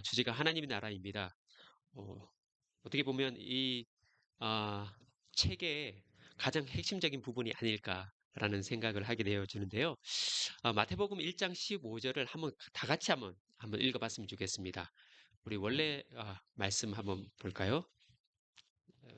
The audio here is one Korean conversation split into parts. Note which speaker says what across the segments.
Speaker 1: 주제가 하나님의 나라입니다. 어, 어떻게 보면 이 아, 책의 가장 핵심적인 부분이 아닐까라는 생각을 하게 되어지는데요. 마태복음 1장 15절을 한번 다 같이 한번 읽어봤으면 좋겠습니다. 우리 원래 말씀 한번 볼까요? 어,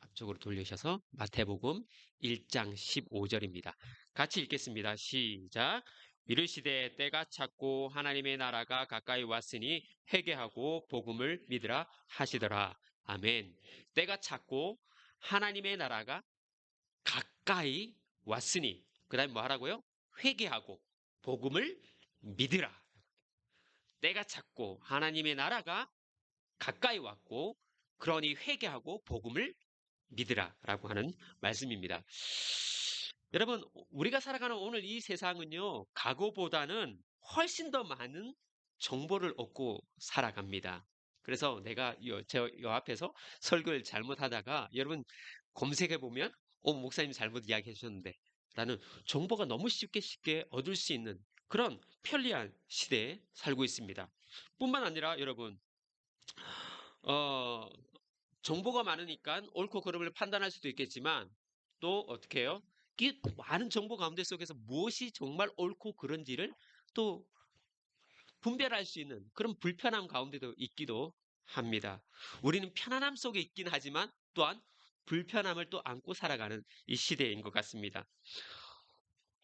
Speaker 1: 앞쪽으로 돌리셔서 마태복음 1장 15절입니다. 같이 읽겠습니다. 시작. 이르시되 때가 찼고 하나님의 나라가 가까이 왔으니 회개하고 복음을 믿으라 하시더라. 아멘. 때가 찼고 하나님의 나라가 가까이 왔으니 그 다음에 뭐 하라고요? 회개하고 복음을 믿으라. 때가 찼고 하나님의 나라가 가까이 왔고 그러니 회개하고 복음을 믿으라라고 하는 말씀입니다. 여러분, 우리가 살아가는 오늘 이 세상은요, 과거보다는 훨씬 더 많은 정보를 얻고 살아갑니다. 그래서 내가 제 앞에서 설교를 잘못하다가 여러분 검색해 보면, 목사님 잘못 이야기해 주셨는데, 라는 정보가 너무 쉽게 얻을 수 있는 그런 편리한 시대에 살고 있습니다. 뿐만 아니라 여러분, 어, 정보가 많으니까 옳고 그름을 판단할 수도 있겠지만 또 어떻게 해요? 이 많은 정보 가운데 속에서 무엇이 정말 옳고 그른지를 또 분별할 수 있는 그런 불편함 가운데도 있기도 합니다. 우리는 편안함 속에 있긴 하지만 또한 불편함을 또 안고 살아가는 이 시대인 것 같습니다.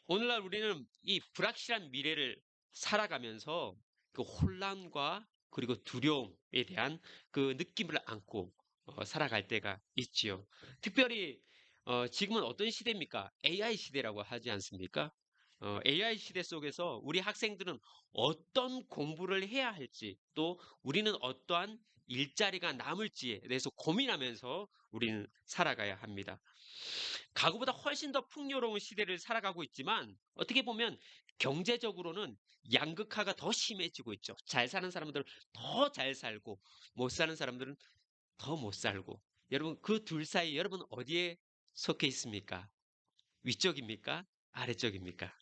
Speaker 1: 오늘날 우리는 이 불확실한 미래를 살아가면서 그 혼란과 그리고 두려움에 대한 그 느낌을 안고 살아갈 때가 있지요. 특별히 지금은 어떤 시대입니까? AI 시대라고 하지 않습니까? AI 시대 속에서 우리 학생들은 어떤 공부를 해야 할지 또 우리는 어떠한 일자리가 남을지에 대해서 고민하면서 우리는 살아가야 합니다. 과거보다 훨씬 더 풍요로운 시대를 살아가고 있지만 어떻게 보면 경제적으로는 양극화가 더 심해지고 있죠. 잘 사는 사람들은 더 잘 살고 못 사는 사람들은 더 못 살고 여러분 그 둘 사이 여러분 어디에 속해 있습니까? 위쪽입니까? 아래쪽입니까?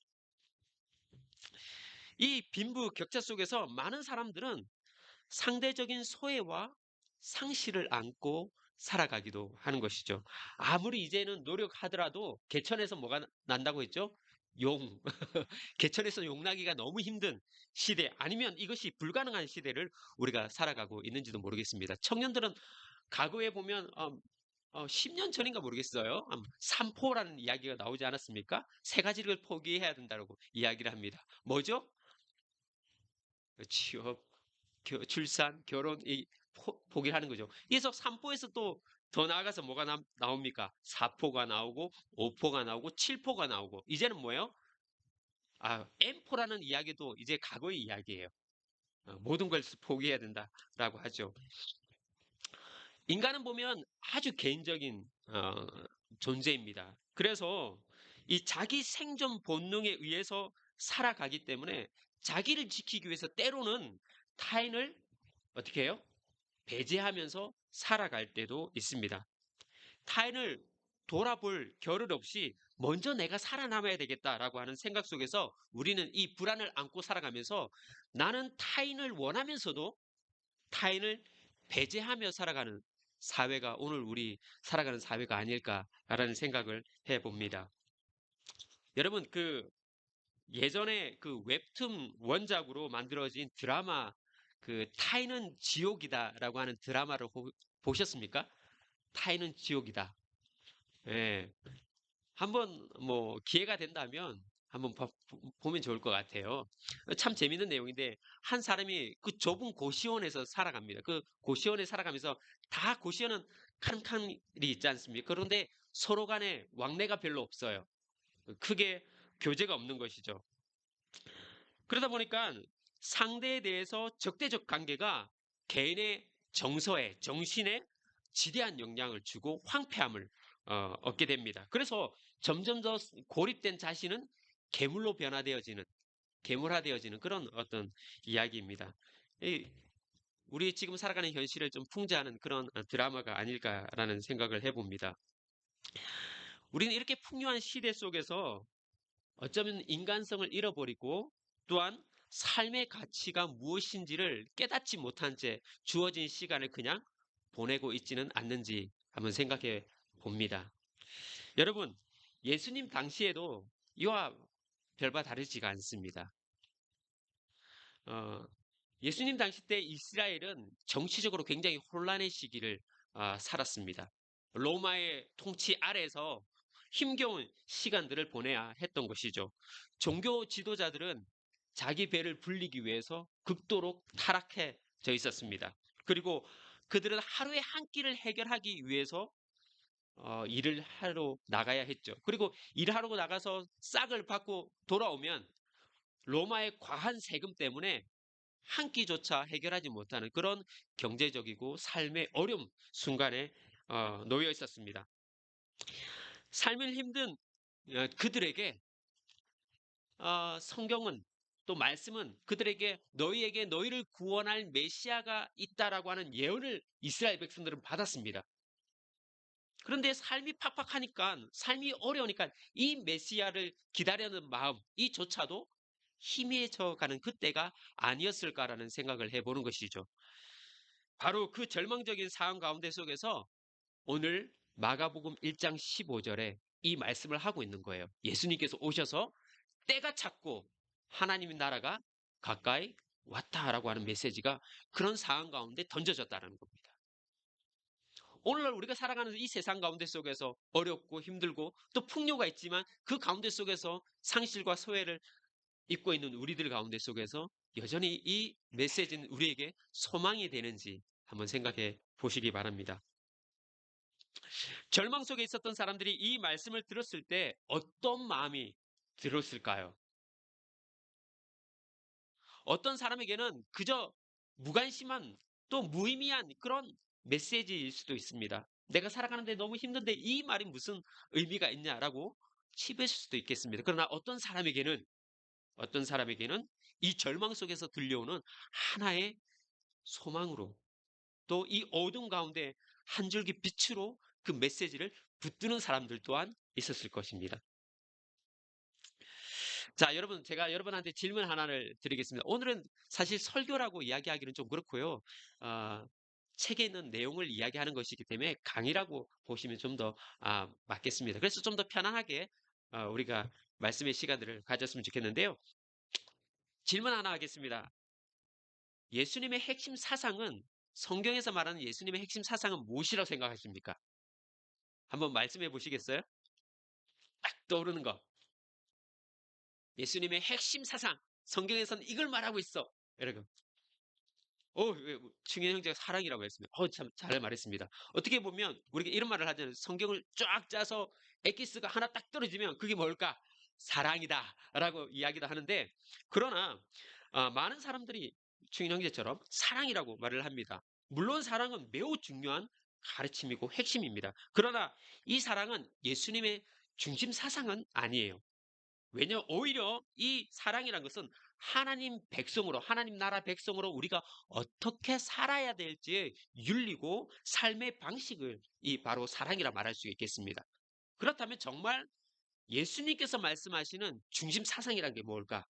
Speaker 1: 이 빈부 격차 속에서 많은 사람들은 상대적인 소외와 상실을 안고 살아가기도 하는 것이죠. 아무리 이제는 노력하더라도 개천에서 뭐가 난다고 했죠? 용. 개천에서 용나기가 너무 힘든 시대 아니면 이것이 불가능한 시대를 우리가 살아가고 있는지도 모르겠습니다. 청년들은 과거에 보면 10년 전인가 모르겠어요. 삼포라는 이야기가 나오지 않았습니까? 세 가지를 포기해야 된다고 이야기를 합니다. 뭐죠? 취업, 출산, 결혼 포기하는 거죠. 이래서 3포에서 또 더 나아가서 뭐가 나옵니까? 4포가 나오고 5포가 나오고 7포가 나오고 이제는 뭐예요? M포라는 이야기도 이제 과거의 이야기예요. 모든 걸 포기해야 된다라고 하죠. 인간은 보면 아주 개인적인 존재입니다. 그래서 이 자기 생존 본능에 의해서 살아가기 때문에 자기를 지키기 위해서 때로는 타인을 어떻게 해요? 배제하면서 살아갈 때도 있습니다. 타인을 돌아볼 겨를 없이 먼저 내가 살아남아야 되겠다라고 하는 생각 속에서 우리는 이 불안을 안고 살아가면서 나는 타인을 원하면서도 타인을 배제하며 살아가는 사회가 오늘 우리 살아가는 사회가 아닐까라는 생각을 해봅니다. 여러분 그 예전에 그 웹툰 원작으로 만들어진 드라마 그 타인은 지옥이다라고 하는 드라마를 보셨습니까? 타인은 지옥이다. 예. 한번 뭐 기회가 된다면 한번 보면 좋을 것 같아요. 참 재밌는 내용인데 한 사람이 그 좁은 고시원에서 살아갑니다. 그 고시원에 살아가면서 다 고시원은 칸칸이 있지 않습니까? 그런데 서로 간에 왕래가 별로 없어요. 크게 교제가 없는 것이죠. 그러다 보니까 상대에 대해서 적대적 관계가 개인의 정서에, 정신에 지대한 영향을 주고 황폐함을 얻게 됩니다. 그래서 점점 더 고립된 자신은 괴물로 변화되어지는, 괴물화되어지는 그런 어떤 이야기입니다. 우리 지금 살아가는 현실을 좀 풍자하는 그런 드라마가 아닐까라는 생각을 해봅니다. 우리는 이렇게 풍요한 시대 속에서 어쩌면 인간성을 잃어버리고 또한 삶의 가치가 무엇인지를 깨닫지 못한 채 주어진 시간을 그냥 보내고 있지는 않는지 한번 생각해 봅니다. 여러분, 예수님 당시에도 이와 별바 다르지가 않습니다. 어, 예수님 당시 때 이스라엘은 정치적으로 굉장히 혼란의 시기를 살았습니다. 로마의 통치 아래서 힘겨운 시간들을 보내야 했던 것이죠. 종교 지도자들은 자기 배를 불리기 위해서 극도로 타락해져 있었습니다. 그리고 그들은 하루에 한 끼를 해결하기 위해서 일을 하러 나가야 했죠. 그리고 일하러 나가서 싹을 받고 돌아오면 로마의 과한 세금 때문에 한 끼조차 해결하지 못하는 그런 경제적이고 삶의 어려움 순간에 놓여 있었습니다. 삶을 힘든 그들에게 성경은 또 말씀은 그들에게 너희에게 너희를 구원할 메시아가 있다라고 하는 예언을 이스라엘 백성들은 받았습니다. 그런데 삶이 팍팍하니까 삶이 어려우니까 이 메시아를 기다리는 마음 이조차도 희미해져 가는 그때가 아니었을까라는 생각을 해보는 것이죠. 바로 그 절망적인 상황 가운데 속에서 오늘 마가복음 1장 15절에 이 말씀을 하고 있는 거예요. 예수님께서 오셔서 때가 찼고 하나님의 나라가 가까이 왔다라고 하는 메시지가 그런 상황 가운데 던져졌다는 겁니다. 오늘날 우리가 살아가는 이 세상 가운데 속에서 어렵고 힘들고 또 풍요가 있지만 그 가운데 속에서 상실과 소외를 입고 있는 우리들 가운데 속에서 여전히 이 메시지는 우리에게 소망이 되는지 한번 생각해 보시기 바랍니다. 절망 속에 있었던 사람들이 이 말씀을 들었을 때 어떤 마음이 들었을까요? 어떤 사람에게는 그저 무관심한 또 무의미한 그런 메시지일 수도 있습니다. 내가 살아가는데 너무 힘든데 이 말이 무슨 의미가 있냐라고 치부했을 수도 있겠습니다. 그러나 어떤 사람에게는 이 절망 속에서 들려오는 하나의 소망으로 또 이 어둠 가운데 한 줄기 빛으로 그 메시지를 붙드는 사람들 또한 있었을 것입니다. 자, 여러분, 제가 여러분한테 질문 하나를 드리겠습니다. 오늘은 사실 설교라고 이야기하기는 좀 그렇고요. 아, 책에 있는 내용을 이야기하는 것이기 때문에 강의라고 보시면 좀 더 맞겠습니다. 그래서 좀 더 편안하게 우리가 말씀의 시간들을 가졌으면 좋겠는데요. 질문 하나 하겠습니다. 예수님의 핵심 사상은 성경에서 말하는 예수님의 핵심 사상은 무엇이라고 생각하십니까? 한번 말씀해 보시겠어요? 딱 떠오르는 거. 예수님의 핵심 사상. 성경에서는 이걸 말하고 있어. 여러분. 충현 형제가 사랑이라고 했습니다. 참 잘 말했습니다. 어떻게 보면 우리가 이런 말을 하잖아요. 성경을 쫙 짜서 엑기스가 하나 딱 떨어지면 그게 뭘까? 사랑이다라고 이야기도 하는데 그러나 많은 사람들이 충현 형제처럼 사랑이라고 말을 합니다. 물론 사랑은 매우 중요한 가르침이고 핵심입니다. 그러나 이 사랑은 예수님의 중심 사상은 아니에요. 왜냐 오히려 이 사랑이란 것은 하나님 백성으로 하나님 나라 백성으로 우리가 어떻게 살아야 될지 윤리고 삶의 방식을 이 바로 사랑이라 말할 수 있겠습니다. 그렇다면 정말 예수님께서 말씀하시는 중심 사상이란 게 뭘까요?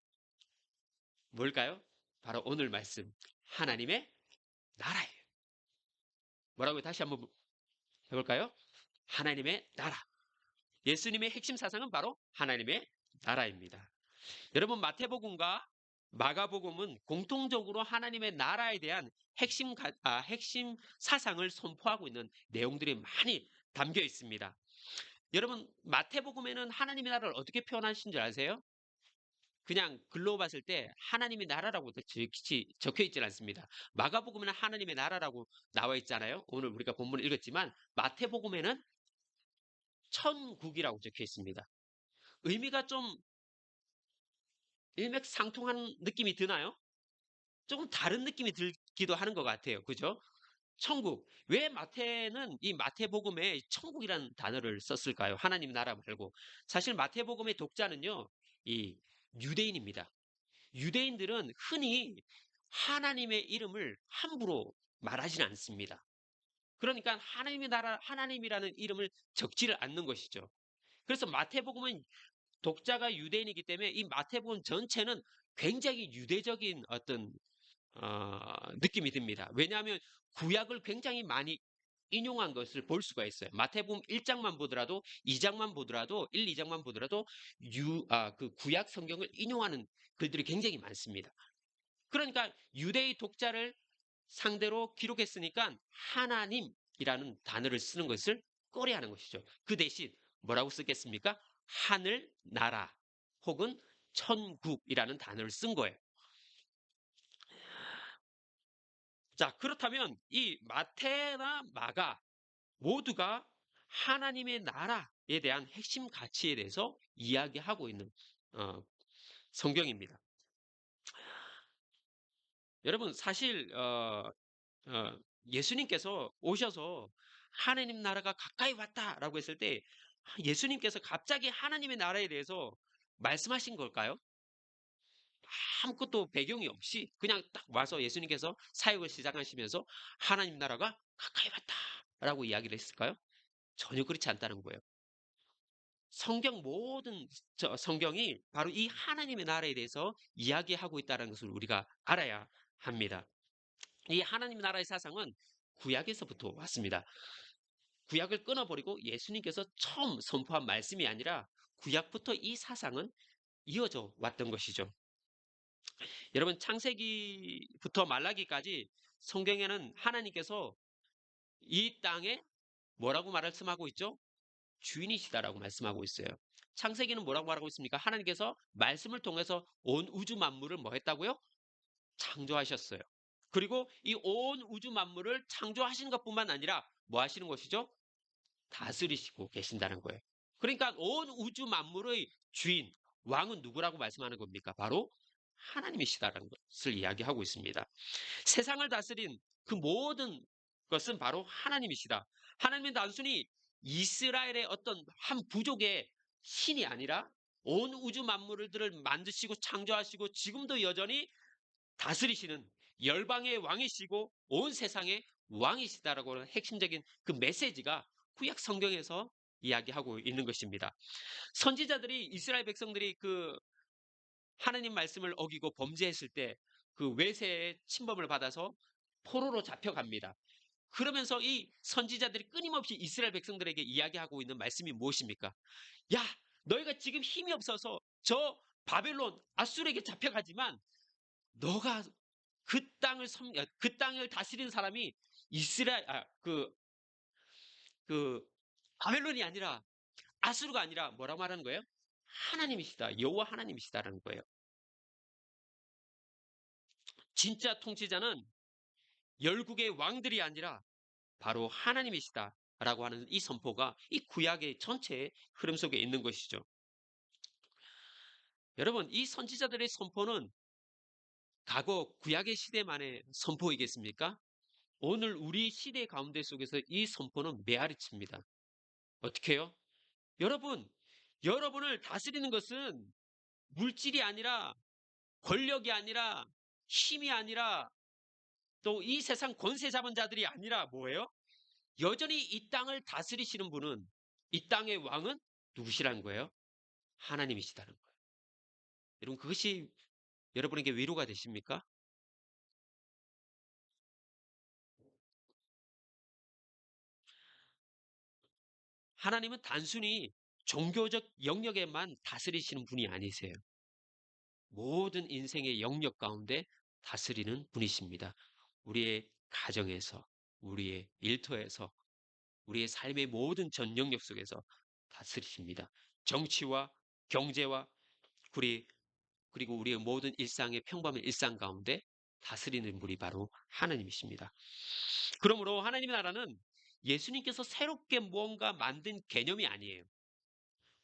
Speaker 1: 바로 오늘 말씀 하나님의 나라예요. 뭐라고요? 다시 한번 해볼까요? 하나님의 나라. 예수님의 핵심 사상은 바로 하나님의 나라입니다. 여러분 마태복음과 마가복음은 공통적으로 하나님의 나라에 대한 핵심 사상을 선포하고 있는 내용들이 많이 담겨 있습니다. 여러분 마태복음에는 하나님의 나라를 어떻게 표현하신 줄 아세요? 그냥 글로 봤을 때 하나님의 나라라고 적혀 있지 않습니다. 마가복음에는 하나님의 나라라고 나와 있잖아요. 오늘 우리가 본문을 읽었지만 마태복음에는 천국이라고 적혀 있습니다. 의미가 좀 일맥상통한 느낌이 드나요? 조금 다른 느낌이 들기도 하는 것 같아요. 그죠? 천국. 왜 마태는 이 마태복음에 천국이라는 단어를 썼을까요? 하나님 나라 말고. 사실 마태복음의 독자는요, 이 유대인입니다. 유대인들은 흔히 하나님의 이름을 함부로 말하지는 않습니다. 그러니까 하나님의 나라, 하나님이라는 이름을 적지를 않는 것이죠. 그래서 마태복음은 독자가 유대인이기 때문에 이 마태복음 전체는 굉장히 유대적인 어떤 느낌이 듭니다. 왜냐하면 구약을 굉장히 많이 인용한 것을 볼 수가 있어요. 마태복음 1장만 보더라도 2장만 보더라도 1, 2장만 보더라도 그 구약 성경을 인용하는 글들이 굉장히 많습니다. 그러니까 유대의 독자를 상대로 기록했으니까 하나님이라는 단어를 쓰는 것을 꺼려하는 것이죠. 그 대신 뭐라고 쓰겠습니까? 하늘, 나라 혹은 천국이라는 단어를 쓴 거예요. 자, 그렇다면 이 마태나 마가 모두가 하나님의 나라에 대한 핵심 가치에 대해서 이야기하고 있는 어, 성경입니다. 여러분 사실 예수님께서 오셔서 하나님 나라가 가까이 왔다라고 했을 때 예수님께서 갑자기 하나님의 나라에 대해서 말씀하신 걸까요? 아무것도 배경이 없이 그냥 딱 와서 예수님께서 사역을 시작하시면서 하나님 나라가 가까이 왔다라고 이야기를 했을까요? 전혀 그렇지 않다는 거예요. 성경 모든 성경이 바로 이 하나님의 나라에 대해서 이야기하고 있다는 것을 우리가 알아야 합니다. 이 하나님 나라의 사상은 구약에서부터 왔습니다. 구약을 끊어버리고 예수님께서 처음 선포한 말씀이 아니라 구약부터 이 사상은 이어져 왔던 것이죠. 여러분 창세기부터 말라기까지 성경에는 하나님께서 이 땅에 뭐라고 말씀하고 있죠? 주인이시다라고 말씀하고 있어요. 창세기는 뭐라고 말하고 있습니까? 하나님께서 말씀을 통해서 온 우주 만물을 뭐 했다고요? 창조하셨어요. 그리고 이 온 우주 만물을 창조하신 것뿐만 아니라 뭐 하시는 것이죠? 다스리시고 계신다는 거예요. 그러니까 온 우주 만물의 주인, 왕은 누구라고 말씀하는 겁니까? 바로 하나님이시다라는 것을 이야기하고 있습니다. 세상을 다스린 그 모든 것은 바로 하나님이시다. 하나님은 단순히 이스라엘의 어떤 한 부족의 신이 아니라 온 우주 만물들을 만드시고 창조하시고 지금도 여전히 다스리시는 열방의 왕이시고 온 세상의 왕이시다라고 하는 핵심적인 그 메시지가 구약 성경에서 이야기하고 있는 것입니다. 선지자들이 이스라엘 백성들이 그 하나님 말씀을 어기고 범죄했을 때 그 외세의 침범을 받아서 포로로 잡혀갑니다. 그러면서 이 선지자들이 끊임없이 이스라엘 백성들에게 이야기하고 있는 말씀이 무엇입니까? 야, 너희가 지금 힘이 없어서 저 바벨론 아수르에게 잡혀가지만 너가 그 땅을 다스리는 사람이 이스라엘 그 바벨론이 아니라 아수르가 아니라 뭐라고 말하는 거예요? 하나님이시다. 여호와 하나님이시다라는 거예요. 진짜 통치자는 열국의 왕들이 아니라 바로 하나님이시다라고 하는 이 선포가 이 구약의 전체의 흐름 속에 있는 것이죠. 여러분, 이 선지자들의 선포는 과거 구약의 시대만의 선포이겠습니까? 오늘 우리 시대 가운데 속에서 이 선포는 메아리칩니다. 어떻게 해요? 여러분, 여러분을 다스리는 것은 물질이 아니라 권력이 아니라 힘이 아니라 또 이 세상 권세 잡은 자들이 아니라 뭐예요? 여전히 이 땅을 다스리시는 분은 이 땅의 왕은 누구시라는 거예요? 하나님이시다는 거예요. 여러분 그것이 여러분에게 위로가 되십니까? 하나님은 단순히 종교적 영역에만 다스리시는 분이 아니세요. 모든 인생의 영역 가운데 다스리는 분이십니다. 우리의 가정에서, 우리의 일터에서, 우리의 삶의 모든 전 영역 속에서 다스리십니다. 정치와 경제와 그리고 우리의 모든 일상의 평범한 일상 가운데 다스리는 분이 바로 하나님이십니다. 그러므로 하나님의 나라는 예수님께서 새롭게 무언가 만든 개념이 아니에요.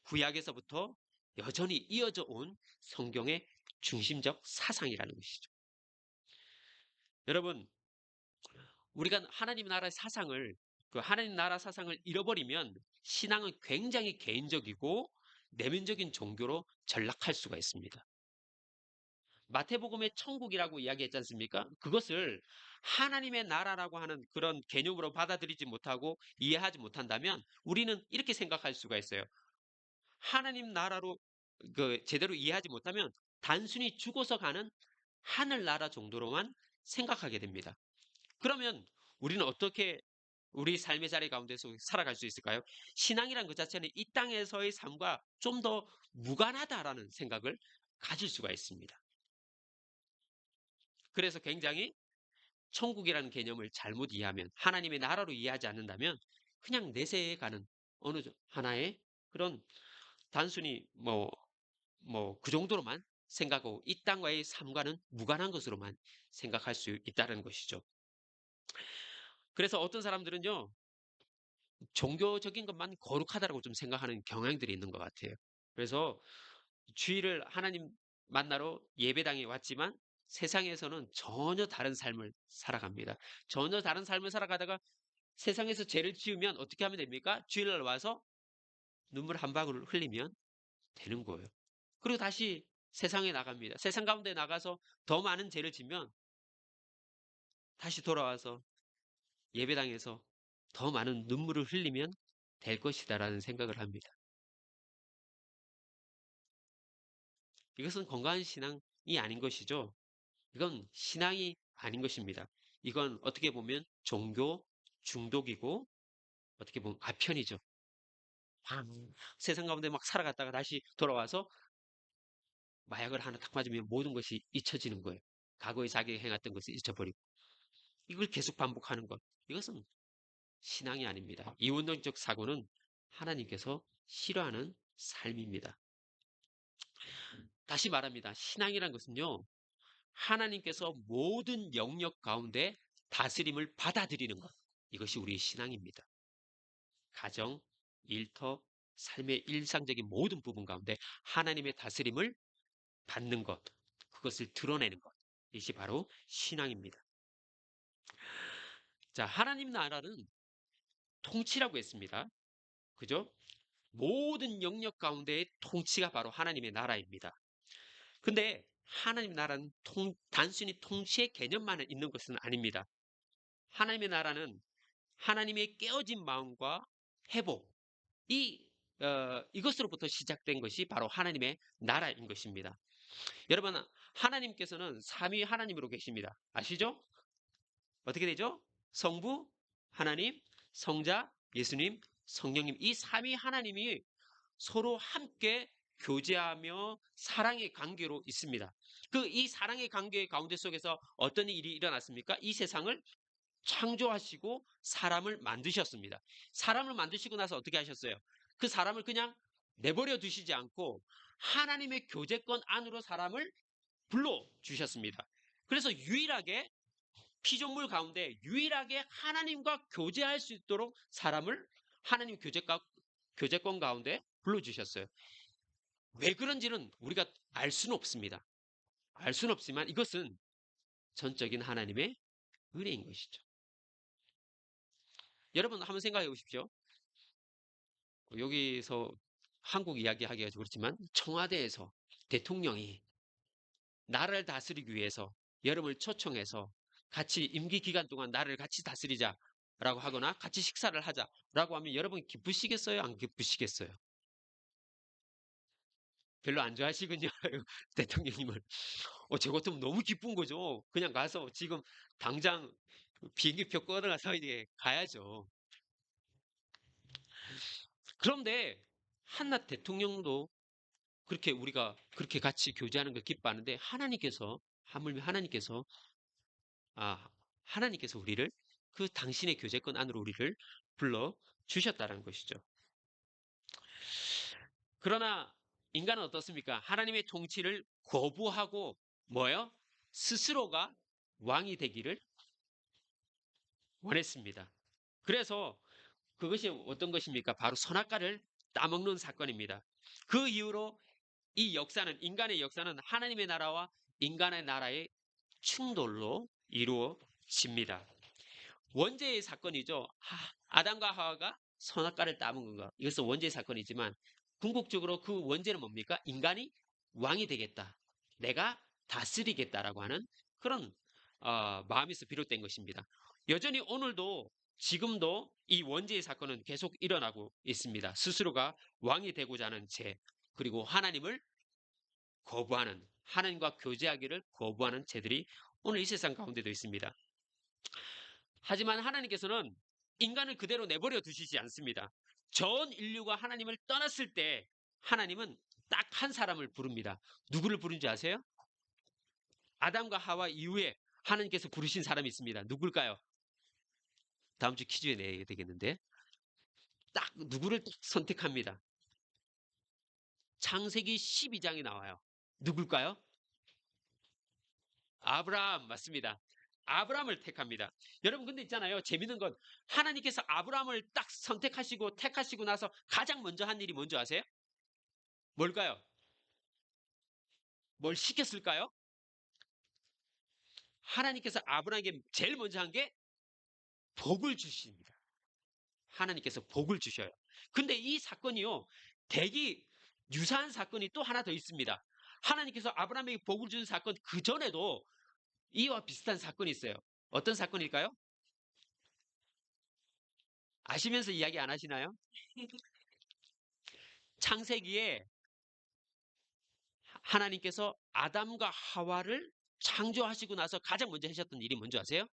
Speaker 1: 구약에서부터 여전히 이어져 온 성경의 중심적 사상이라는 것이죠. 여러분, 우리가 하나님 나라의 사상을, 그 하나님 나라 사상을 잃어버리면 신앙은 굉장히 개인적이고 내면적인 종교로 전락할 수가 있습니다. 마태복음의 천국이라고 이야기했지 않습니까? 그것을 하나님의 나라라고 하는 그런 개념으로 받아들이지 못하고 이해하지 못한다면 우리는 이렇게 생각할 수가 있어요. 하나님 나라로 제대로 이해하지 못하면 단순히 죽어서 가는 하늘나라 정도로만 생각하게 됩니다. 그러면 우리는 어떻게 우리 삶의 자리 가운데서 살아갈 수 있을까요? 신앙이란 것 자체는 이 땅에서의 삶과 좀 더 무관하다라는 생각을 가질 수가 있습니다. 그래서 굉장히 천국이라는 개념을 잘못 이해하면, 하나님의 나라로 이해하지 않는다면 그냥 내세에 가는 어느 하나의 그런 단순히 그 정도로만 생각하고 이 땅과의 삶과는 무관한 것으로만 생각할 수 있다는 것이죠. 그래서 어떤 사람들은요, 종교적인 것만 거룩하다고 좀 생각하는 경향들이 있는 것 같아요. 그래서 주일을 하나님 만나러 예배당에 왔지만 세상에서는 전혀 다른 삶을 살아갑니다. 전혀 다른 삶을 살아가다가 세상에서 죄를 지으면 어떻게 하면 됩니까? 주일날 와서 눈물 한 방울을 흘리면 되는 거예요. 그리고 다시 세상에 나갑니다. 세상 가운데 나가서 더 많은 죄를 지면 다시 돌아와서 예배당에서 더 많은 눈물을 흘리면 될 것이다라는 생각을 합니다. 이것은 건강한 신앙이 아닌 것이죠. 이건 신앙이 아닌 것입니다. 이건 어떻게 보면 종교 중독이고 어떻게 보면 아편이죠. 세상 가운데 막 살아갔다가 다시 돌아와서 마약을 하나 딱 맞으면 모든 것이 잊혀지는 거예요. 과거에 자기가 행했던 것을 잊어버리고 이걸 계속 반복하는 것. 이것은 신앙이 아닙니다. 이원론적 사고는 하나님께서 싫어하는 삶입니다. 다시 말합니다. 신앙이란 것은요, 하나님께서 모든 영역 가운데 다스림을 받아들이는 것. 이것이 우리의 신앙입니다. 가정, 일터, 삶의 일상적인 모든 부분 가운데 하나님의 다스림을 받는 것. 그것을 드러내는 것. 이것이 바로 신앙입니다. 자, 하나님 나라는 통치라고 했습니다. 그죠? 모든 영역 가운데의 통치가 바로 하나님의 나라입니다. 근데 하나님 나라는 단순히 통치의 개념만 있는 것은 아닙니다. 하나님의 나라는 하나님의 깨어진 마음과 회복, 이것으로부터 시작된 것이 바로 하나님의 나라인 것입니다. 여러분, 하나님께서는 삼위 하나님으로 계십니다. 아시죠? 어떻게 되죠? 성부, 하나님, 성자, 예수님, 성령님, 이 삼위 하나님이 서로 함께 교제하며 사랑의 관계로 있습니다. 이 사랑의 관계 가운데 속에서 어떤 일이 일어났습니까? 이 세상을 창조하시고 사람을 만드셨습니다. 사람을 만드시고 나서 어떻게 하셨어요? 그 사람을 그냥 내버려 두시지 않고 하나님의 교제권 안으로 사람을 불러 주셨습니다. 그래서 유일하게 피조물 가운데 유일하게 하나님과 교제할 수 있도록 사람을 하나님 교제권 가운데 불러주셨어요. 왜 그런지는 우리가 알 수는 없습니다. 알 수는 없지만 이것은 전적인 하나님의 은혜인 것이죠. 여러분 한번 생각해 보십시오. 여기서 한국 이야기하기가 그렇지만 청와대에서 대통령이 나라를 다스리기 위해서 여러분을 초청해서 같이 임기 기간 동안 나라를 같이 다스리자라고 하거나 같이 식사를 하자라고 하면 여러분 기쁘시겠어요? 안 기쁘시겠어요? 별로 안 좋아하시군요. 대통령님을. 저 같으면 너무 기쁜 거죠. 그냥 가서 지금 당장 비행기표 끊어가서 이제 가야죠. 그런데 한낱 대통령도 그렇게 우리가 그렇게 같이 교제하는 걸 기뻐하는데 하물며 아, 하나님께서 우리를 그 당신의 교제권 안으로 우리를 불러 주셨다는 것이죠. 그러나 인간은 어떻습니까? 하나님의 통치를 거부하고 뭐요? 스스로가 왕이 되기를 원했습니다. 그래서 그것이 어떤 것입니까? 바로 선악과를 따먹는 사건입니다. 그 이후로 인간의 역사는 하나님의 나라와 인간의 나라의 충돌로 이루어집니다. 원죄의 사건이죠. 아담과 하와가 선악과를 따먹은 것. 이것은 원죄의 사건이지만 궁극적으로 그 원죄는 뭡니까? 인간이 왕이 되겠다. 내가 다스리겠다라고 하는 그런 마음에서 비롯된 것입니다. 여전히 오늘도 지금도 이 원죄의 사건은 계속 일어나고 있습니다. 스스로가 왕이 되고자 하는 죄, 그리고 하나님을 거부하는 하나님과 교제하기를 거부하는 죄들이 오늘 이 세상 가운데도 있습니다. 하지만 하나님께서는 인간을 그대로 내버려 두시지 않습니다. 전 인류가 하나님을 떠났을 때 하나님은 딱 한 사람을 부릅니다. 누구를 부른지 아세요? 아담과 하와 이후에 하나님께서 부르신 사람이 있습니다. 누굴까요? 다음 주 퀴즈에 내야 되겠는데. 딱 누구를 선택합니다. 창세기 12장에 나와요. 누굴까요? 아브라함 맞습니다. 아브라함을 택합니다. 여러분 근데 있잖아요. 재밌는 건 하나님께서 아브라함을 딱 선택하시고 택하시고 나서 가장 먼저 한 일이 뭔지 아세요? 뭘까요? 뭘 시켰을까요? 하나님께서 아브라함에게 제일 먼저 한 게 복을 주십니다. 하나님께서 복을 주셔요. 근데 이 사건이요. 대기 유사한 사건이 또 하나 더 있습니다. 하나님께서 아브라함에게 복을 주는 사건 그 전에도 이와 비슷한 사건이 있어요. 어떤 사건일까요? 아시면서 이야기 안 하시나요? 창세기에 하나님께서 아담과 하와를 창조하시고 나서 가장 먼저 하셨던 일이 뭔지 아세요?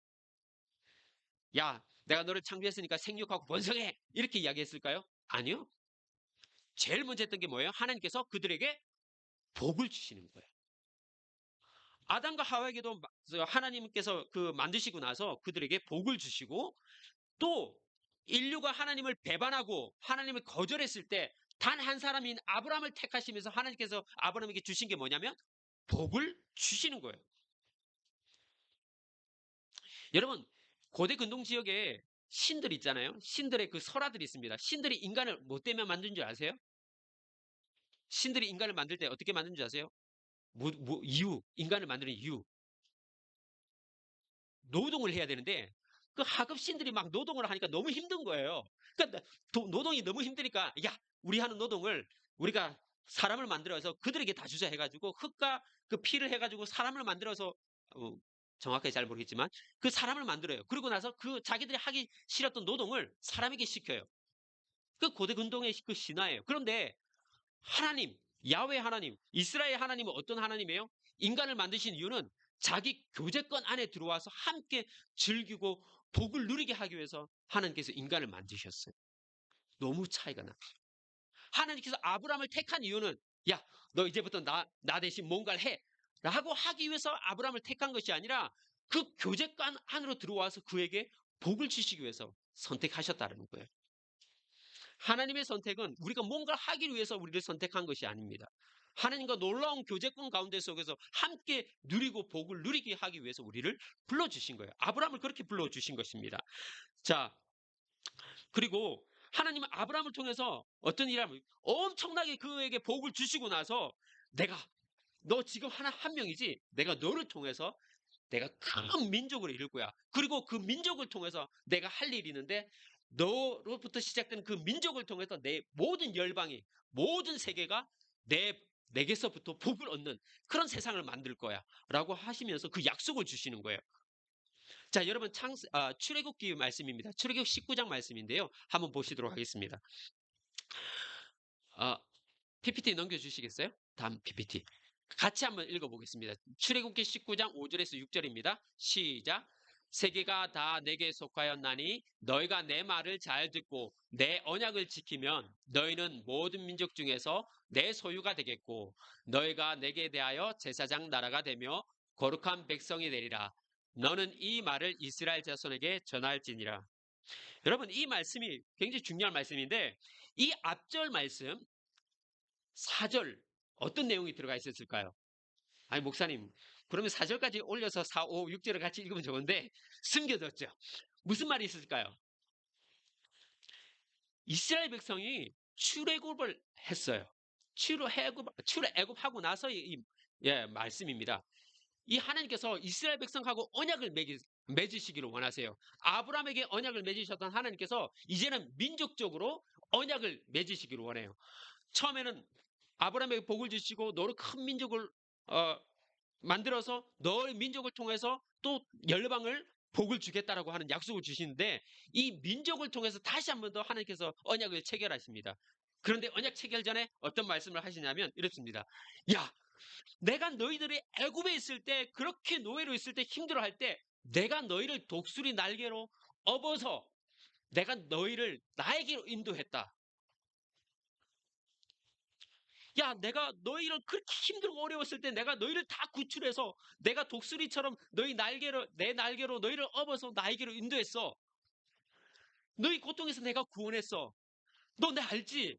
Speaker 1: 야, 내가 너를 창조했으니까 생육하고 번성해! 이렇게 이야기했을까요? 아니요. 제일 먼저 했던 게 뭐예요? 하나님께서 그들에게 복을 주시는 거예요. 아담과 하와에게도 하나님께서 그 만드시고 나서 그들에게 복을 주시고 또 인류가 하나님을 배반하고 하나님을 거절했을 때 단 한 사람인 아브라함을 택하시면서 하나님께서 아브라함에게 주신 게 뭐냐면 복을 주시는 거예요. 여러분 고대 근동 지역에 신들 있잖아요. 신들의 그 설화들이 있습니다. 신들이 인간을 뭐 때문에 만든 줄 아세요? 신들이 인간을 만들 때 어떻게 만든 줄 아세요? 이유, 인간을 만드는 이유. 노동을 해야 되는데 그 하급신들이 막 노동을 하니까 너무 힘든 거예요. 그러니까 노동이 너무 힘드니까 야 우리 하는 노동을 우리가 사람을 만들어서 그들에게 다 주자 해가지고 흙과 그 피를 해가지고 사람을 만들어서 어, 정확하게 잘 모르겠지만 그 사람을 만들어요. 그리고 나서 그 자기들이 하기 싫었던 노동을 사람에게 시켜요. 그 고대 근동의 그 신화예요. 그런데 하나님, 야훼 하나님, 이스라엘 하나님은 어떤 하나님이에요? 인간을 만드신 이유는 자기 교제권 안에 들어와서 함께 즐기고 복을 누리게 하기 위해서 하나님께서 인간을 만드셨어요. 너무 차이가 나. 하나님께서 아브라함을 택한 이유는 야, 너 이제부터 나 대신 뭔가를 해. 라고 하기 위해서 아브라함을 택한 것이 아니라 그 교제권 안으로 들어와서 그에게 복을 주시기 위해서 선택하셨다는 거예요. 하나님의 선택은 우리가 뭔가를 하기 위해서 우리를 선택한 것이 아닙니다. 하나님과 놀라운 교제권 가운데 속에서 함께 누리고 복을 누리게 하기 위해서 우리를 불러주신 거예요. 아브라함을 그렇게 불러주신 것입니다. 자, 그리고 하나님은 아브라함을 통해서 어떤 일을 하면 엄청나게 그에게 복을 주시고 나서 내가 너 지금 한 명이지 내가 너를 통해서 내가 큰 민족을 이룰 거야. 그리고 그 민족을 통해서 내가 할 일이 있는데 너로부터 시작된 그 민족을 통해서 내 모든 열방이 모든 세계가 내게서부터 복을 얻는 그런 세상을 만들 거야. 라고 하시면서 그 약속을 주시는 거예요. 자, 여러분 출애굽기 말씀입니다. 출애굽 19장 말씀인데요. 한번 보시도록 하겠습니다. PPT 넘겨주시겠어요? 다음 PPT. 같이 한번 읽어보겠습니다. 출애굽기 19장 5절에서 6절입니다. 시작. 세계가 다 내게 속하였나니 너희가 내 말을 잘 듣고 내 언약을 지키면 너희는 모든 민족 중에서 내 소유가 되겠고 너희가 내게 대하여 제사장 나라가 되며 거룩한 백성이 되리라. 너는 이 말을 이스라엘 자손에게 전할지니라. 여러분 이 말씀이 굉장히 중요한 말씀인데 이 앞절 말씀 4절 어떤 내용이 들어가 있었을까요? 아니 목사님 그러면 4절까지 올려서 4, 5, 6절을 같이 읽으면 좋은데 숨겨졌죠. 무슨 말이 있을까요? 이스라엘 백성이 출애굽을 했어요. 출애굽하고 나서 말씀입니다. 이 하나님께서 이스라엘 백성하고 언약을 맺으시기를 원하세요. 아브라함에게 언약을 맺으셨던 하나님께서 이제는 민족적으로 언약을 맺으시기를 원해요. 처음에는 아브라함에게 복을 주시고 너를 큰 민족을 만들어서 너의 민족을 통해서 또 열방을 복을 주겠다라고 하는 약속을 주시는데 이 민족을 통해서 다시 한 번 더 하나님께서 언약을 체결하십니다. 그런데 언약 체결 전에 어떤 말씀을 하시냐면 이렇습니다. 야, 내가 너희들이 애굽에 있을 때 그렇게 노예로 있을 때 힘들어할 때 내가 너희를 독수리 날개로 업어서 내가 너희를 나에게로 인도했다. 야, 내가 너희를 그렇게 힘들고 어려웠을 때 내가 너희를 다 구출해서 내가 독수리처럼 너희 날개로 내 날개로 너희를 업어서 나에게로 인도했어. 너희 고통에서 내가 구원했어. 너 내 알지?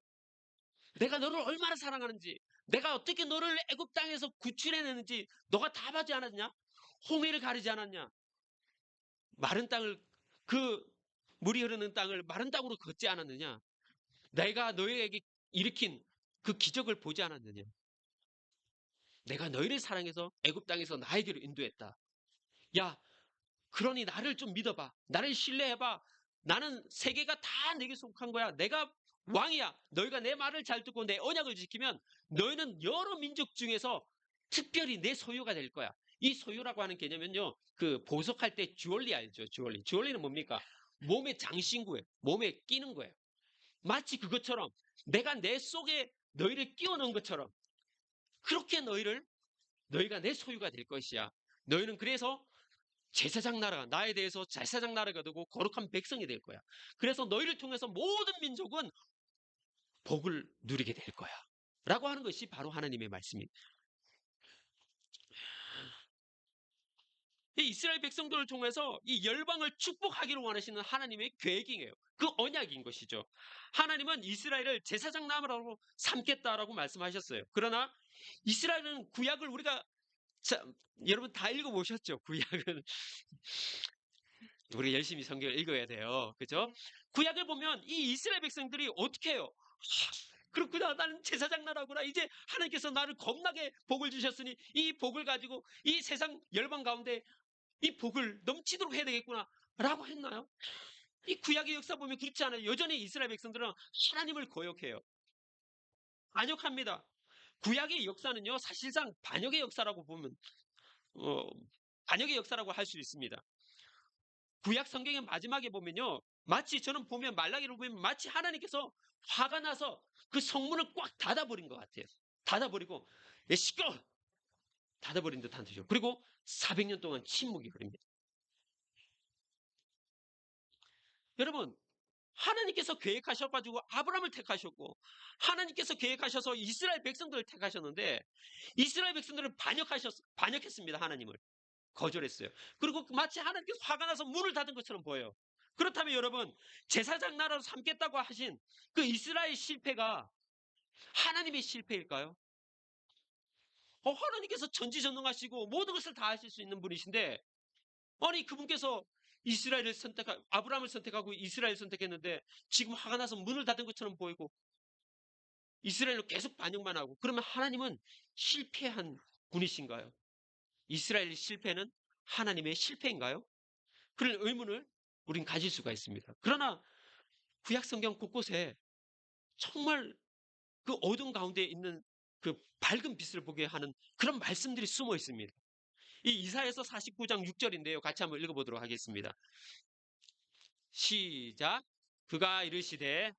Speaker 1: 내가 너를 얼마나 사랑하는지, 내가 어떻게 너를 애굽 땅에서 구출해내는지 너가 다 봐지 않았냐? 홍해를 가리지 않았냐? 마른 땅을 그 물이 흐르는 땅을 마른 땅으로 걷지 않았느냐? 내가 너희에게 일으킨 그 기적을 보지 않았느냐? 내가 너희를 사랑해서 애굽 땅에서 나에게로 인도했다. 야, 그러니 나를 좀 믿어봐. 나를 신뢰해봐. 나는 세계가 다 내게 속한 거야. 내가 왕이야. 너희가 내 말을 잘 듣고 내 언약을 지키면 너희는 여러 민족 중에서 특별히 내 소유가 될 거야. 이 소유라고 하는 개념은요, 그 보석할 때 주얼리 알죠? 주얼리. 주얼리는 뭡니까? 몸에 장신구예요. 몸에 끼는 거예요. 마치 그것처럼 내가 내 속에 너희를 끼워 넣은 것처럼 그렇게 너희가 내 소유가 될 것이야. 너희는 그래서 제사장 나라, 나에 대해서 제사장 나라가 되고 거룩한 백성이 될 거야. 그래서 너희를 통해서 모든 민족은 복을 누리게 될 거야. 라고 하는 것이 바로 하나님의 말씀입니다. 이 이스라엘 백성들을 통해서 이 열방을 축복하기를 원하시는 하나님의 계획이에요. 그 언약인 것이죠. 하나님은 이스라엘을 제사장 나라로 삼겠다라고 말씀하셨어요. 그러나 이스라엘은 구약을 우리가 여러분 다 읽어보셨죠? 구약은 우리 열심히 성경을 읽어야 돼요. 그죠? 구약을 보면 이 이스라엘 백성들이 어떻게 해요? 그렇구나. 나는 제사장 나라구나. 이제 하나님께서 나를 겁나게 복을 주셨으니 이 복을 가지고 이 세상 열방 가운데 이 복을 넘치도록 해야 되겠구나. 라고 했나요? 이 구약의 역사 보면 그렇지 않아요. 여전히 이스라엘 백성들은 하나님을 거역해요. 반역합니다. 구약의 역사는요, 사실상 반역의 역사라고 보면, 어, 반역의 역사라고 할 수 있습니다. 구약 성경의 마지막에 보면요. 마치 저는 보면 말라기를 보면 마치 하나님께서 화가 나서 그 성문을 꽉 닫아버린 것 같아요. 닫아버리고 시끄러 닫아버린 듯한 뜻이죠. 그리고 400년 동안 침묵이 흐릅니다. 여러분 하나님께서 계획하셔가지고 아브라함을 택하셨고 하나님께서 계획하셔서 이스라엘 백성들을 택하셨는데 이스라엘 백성들은 반역했습니다. 하나님을. 거절했어요. 그리고 마치 하나님께서 화가 나서 문을 닫은 것처럼 보여요. 그렇다면 여러분 제사장 나라로 삼겠다고 하신 그 이스라엘 실패가 하나님의 실패일까요? 하나님께서 전지전능하시고 모든 것을 다 하실 수 있는 분이신데 아니 그분께서 아브라함을 선택하고 이스라엘을 선택했는데 지금 화가 나서 문을 닫은 것처럼 보이고 이스라엘로 계속 반역만 하고 그러면 하나님은 실패한 분이신가요? 이스라엘의 실패는 하나님의 실패인가요? 그런 의문을 우린 가질 수가 있습니다. 그러나 구약 성경 곳곳에 정말 그 어둠 가운데 있는 그 밝은 빛을 보게 하는 그런 말씀들이 숨어 있습니다. 이 이사야서 49장 6절인데요. 같이 한번 읽어보도록 하겠습니다. 시작. 그가 이르시되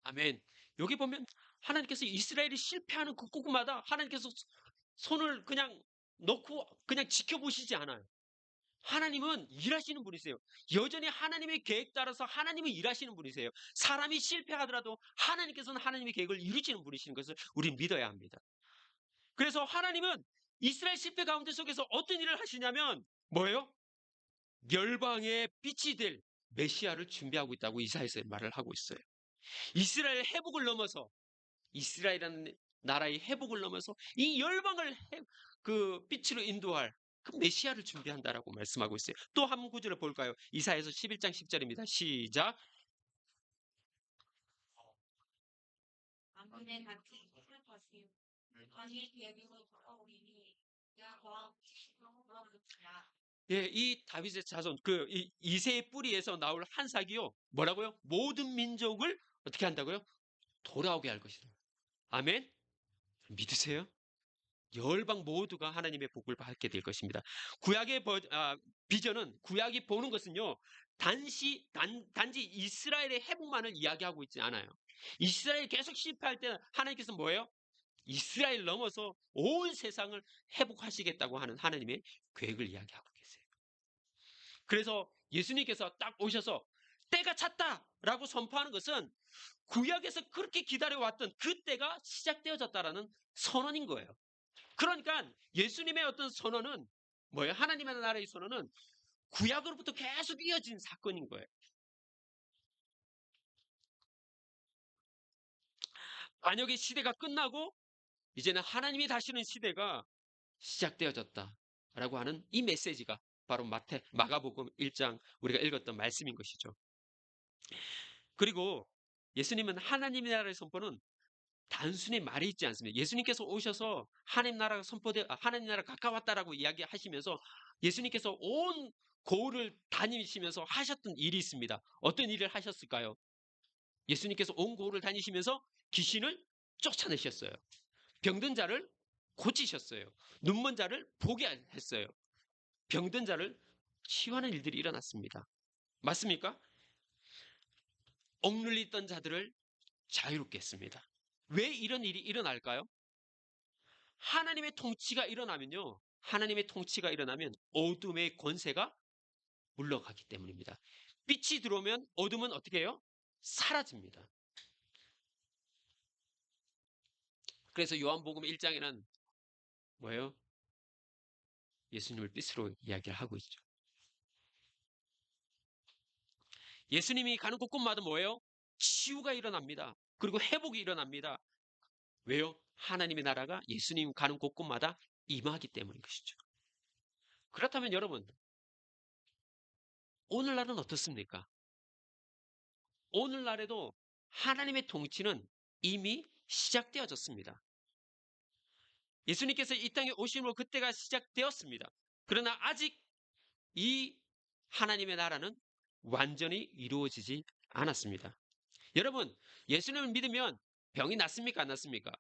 Speaker 1: 아멘. 여기 보면 하나님께서 이스라엘이 실패하는 그 곳마다 하나님께서 손을 그냥 놓고 그냥 지켜보시지 않아요. 하나님은 일하시는 분이세요. 여전히 하나님의 계획 따라서 하나님은 일하시는 분이세요. 사람이 실패하더라도 하나님께서는 하나님의 계획을 이루시는 분이시는 것을 우리는 믿어야 합니다. 그래서 하나님은 이스라엘 실패 가운데 속에서 어떤 일을 하시냐면 뭐예요? 열방의 빛이 될 메시아를 준비하고 있다고 이사야서 말을 하고 있어요. 이스라엘 회복을 넘어서 이스라엘이라는 나라의 회복을 넘어서 이 열방을 그 빛으로 인도할 그 메시아를 준비한다라고 말씀하고 있어요. 또 한 구절을 볼까요? 이사야서 11장 10절입니다. 시작. 예, 이 다윗의 자손, 그 이새의 뿌리에서 나올 한 삭이요. 뭐라고요? 모든 민족을 어떻게 한다고요? 돌아오게 할 것이다. 아멘. 믿으세요? 열방 모두가 하나님의 복을 받게 될 것입니다. 구약의 비전은, 구약이 보는 것은요, 단지 이스라엘의 회복만을 이야기하고 있지 않아요. 이스라엘이 계속 실패할 때 하나님께서 뭐예요? 이스라엘 넘어서 온 세상을 회복하시겠다고 하는 하나님의 계획을 이야기하고 계세요. 그래서 예수님께서 딱 오셔서 때가 찼다라고 선포하는 것은 구약에서 그렇게 기다려왔던 그 때가 시작되어졌다라는 선언인 거예요. 그러니까 예수님의 어떤 선언은 뭐예요? 하나님의 나라의 선언은 구약으로부터 계속 이어진 사건인 거예요. 반역의 시대가 끝나고 이제는 하나님이 다시는 시대가 시작되어졌다라고 하는 이 메시지가 바로 마가복음 1장 우리가 읽었던 말씀인 것이죠. 그리고 예수님은 하나님의 나라의 선포는 단순히 말이 있지 않습니다. 예수님께서 오셔서 하나님 나라가 하나님 나라가 가까웠다라고 이야기하시면서 예수님께서 온 고을을 다니시면서 하셨던 일이 있습니다. 어떤 일을 하셨을까요? 예수님께서 온 고을을 다니시면서 귀신을 쫓아내셨어요. 병든 자를 고치셨어요. 눈먼 자를 보게 했어요. 병든 자를 치유하는 일들이 일어났습니다. 맞습니까? 억눌리던 자들을 자유롭게 했습니다. 왜 이런 일이 일어날까요? 하나님의 통치가 일어나면요. 하나님의 통치가 일어나면 어둠의 권세가 물러가기 때문입니다. 빛이 들어오면 어둠은 어떻게 해요? 사라집니다. 그래서 요한복음 1장에는 뭐예요? 예수님을 빛으로 이야기를 하고 있죠. 예수님이 가는 곳곳마다 뭐예요? 치유가 일어납니다. 그리고 회복이 일어납니다. 왜요? 하나님의 나라가 예수님 가는 곳곳마다 임하기 때문인 것이죠. 그렇다면 여러분, 오늘날은 어떻습니까? 오늘날에도 하나님의 통치는 이미 시작되어졌습니다. 예수님께서 이 땅에 오심으로 그때가 시작되었습니다. 그러나 아직 이 하나님의 나라는 완전히 이루어지지 않았습니다. 여러분, 예수님을 믿으면 병이 낫습니까? 안 낫습니까?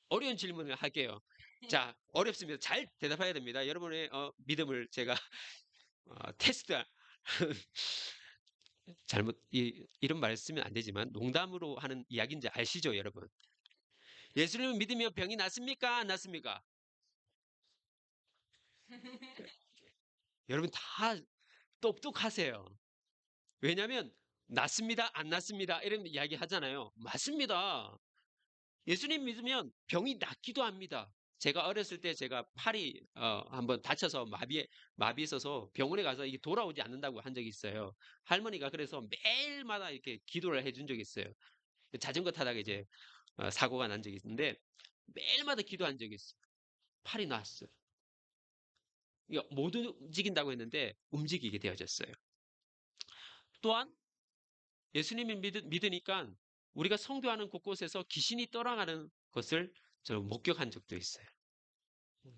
Speaker 1: 어려운 질문을 할게요. 자, 어렵습니다. 잘 대답해야 됩니다. 여러분의 믿음을 제가 테스트 이런 말 쓰면 안 되지만 농담으로 하는 이야기인지 아시죠, 여러분? 예수님을 믿으면 병이 낫습니까? 안 낫습니까? 여러분 다 똑똑하세요. 왜냐하면 낫습니다, 안 낫습니다 이런 이야기 하잖아요. 맞습니다. 예수님 믿으면 병이 낫기도 합니다. 제가 어렸을 때 제가 팔이 한번 다쳐서 마비 있어서 병원에 가서 이게 돌아오지 않는다고 한 적이 있어요. 할머니가 그래서 매일마다 이렇게 기도를 해준 적이 있어요. 자전거 타다가 이제 사고가 난 적이 있는데 매일마다 기도한 적이 있어요. 팔이 나았어요. 못 움직인다고 했는데 움직이게 되어졌어요. 또한 예수님을 믿으니까 우리가 성교하는 곳곳에서 귀신이 떠나가는 것을 저 목격한 적도 있어요.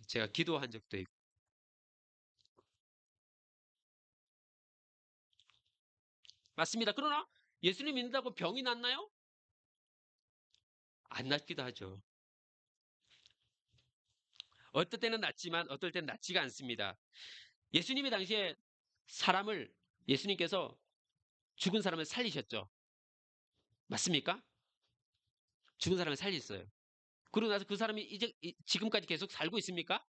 Speaker 1: 제가 기도한 적도 있고. 맞습니다. 그러나 예수님 믿는다고 병이 낫나요? 안 낫기도 하죠. 어떨 때는 낫지만 어떨 때는 낫지가 않습니다. 예수님이 당시에 예수님께서 죽은 사람을 살리셨죠. 맞습니까? 죽은 사람을 살렸어요. 그러고 나서 그 사람이 지금까지 계속 살고 있습니까?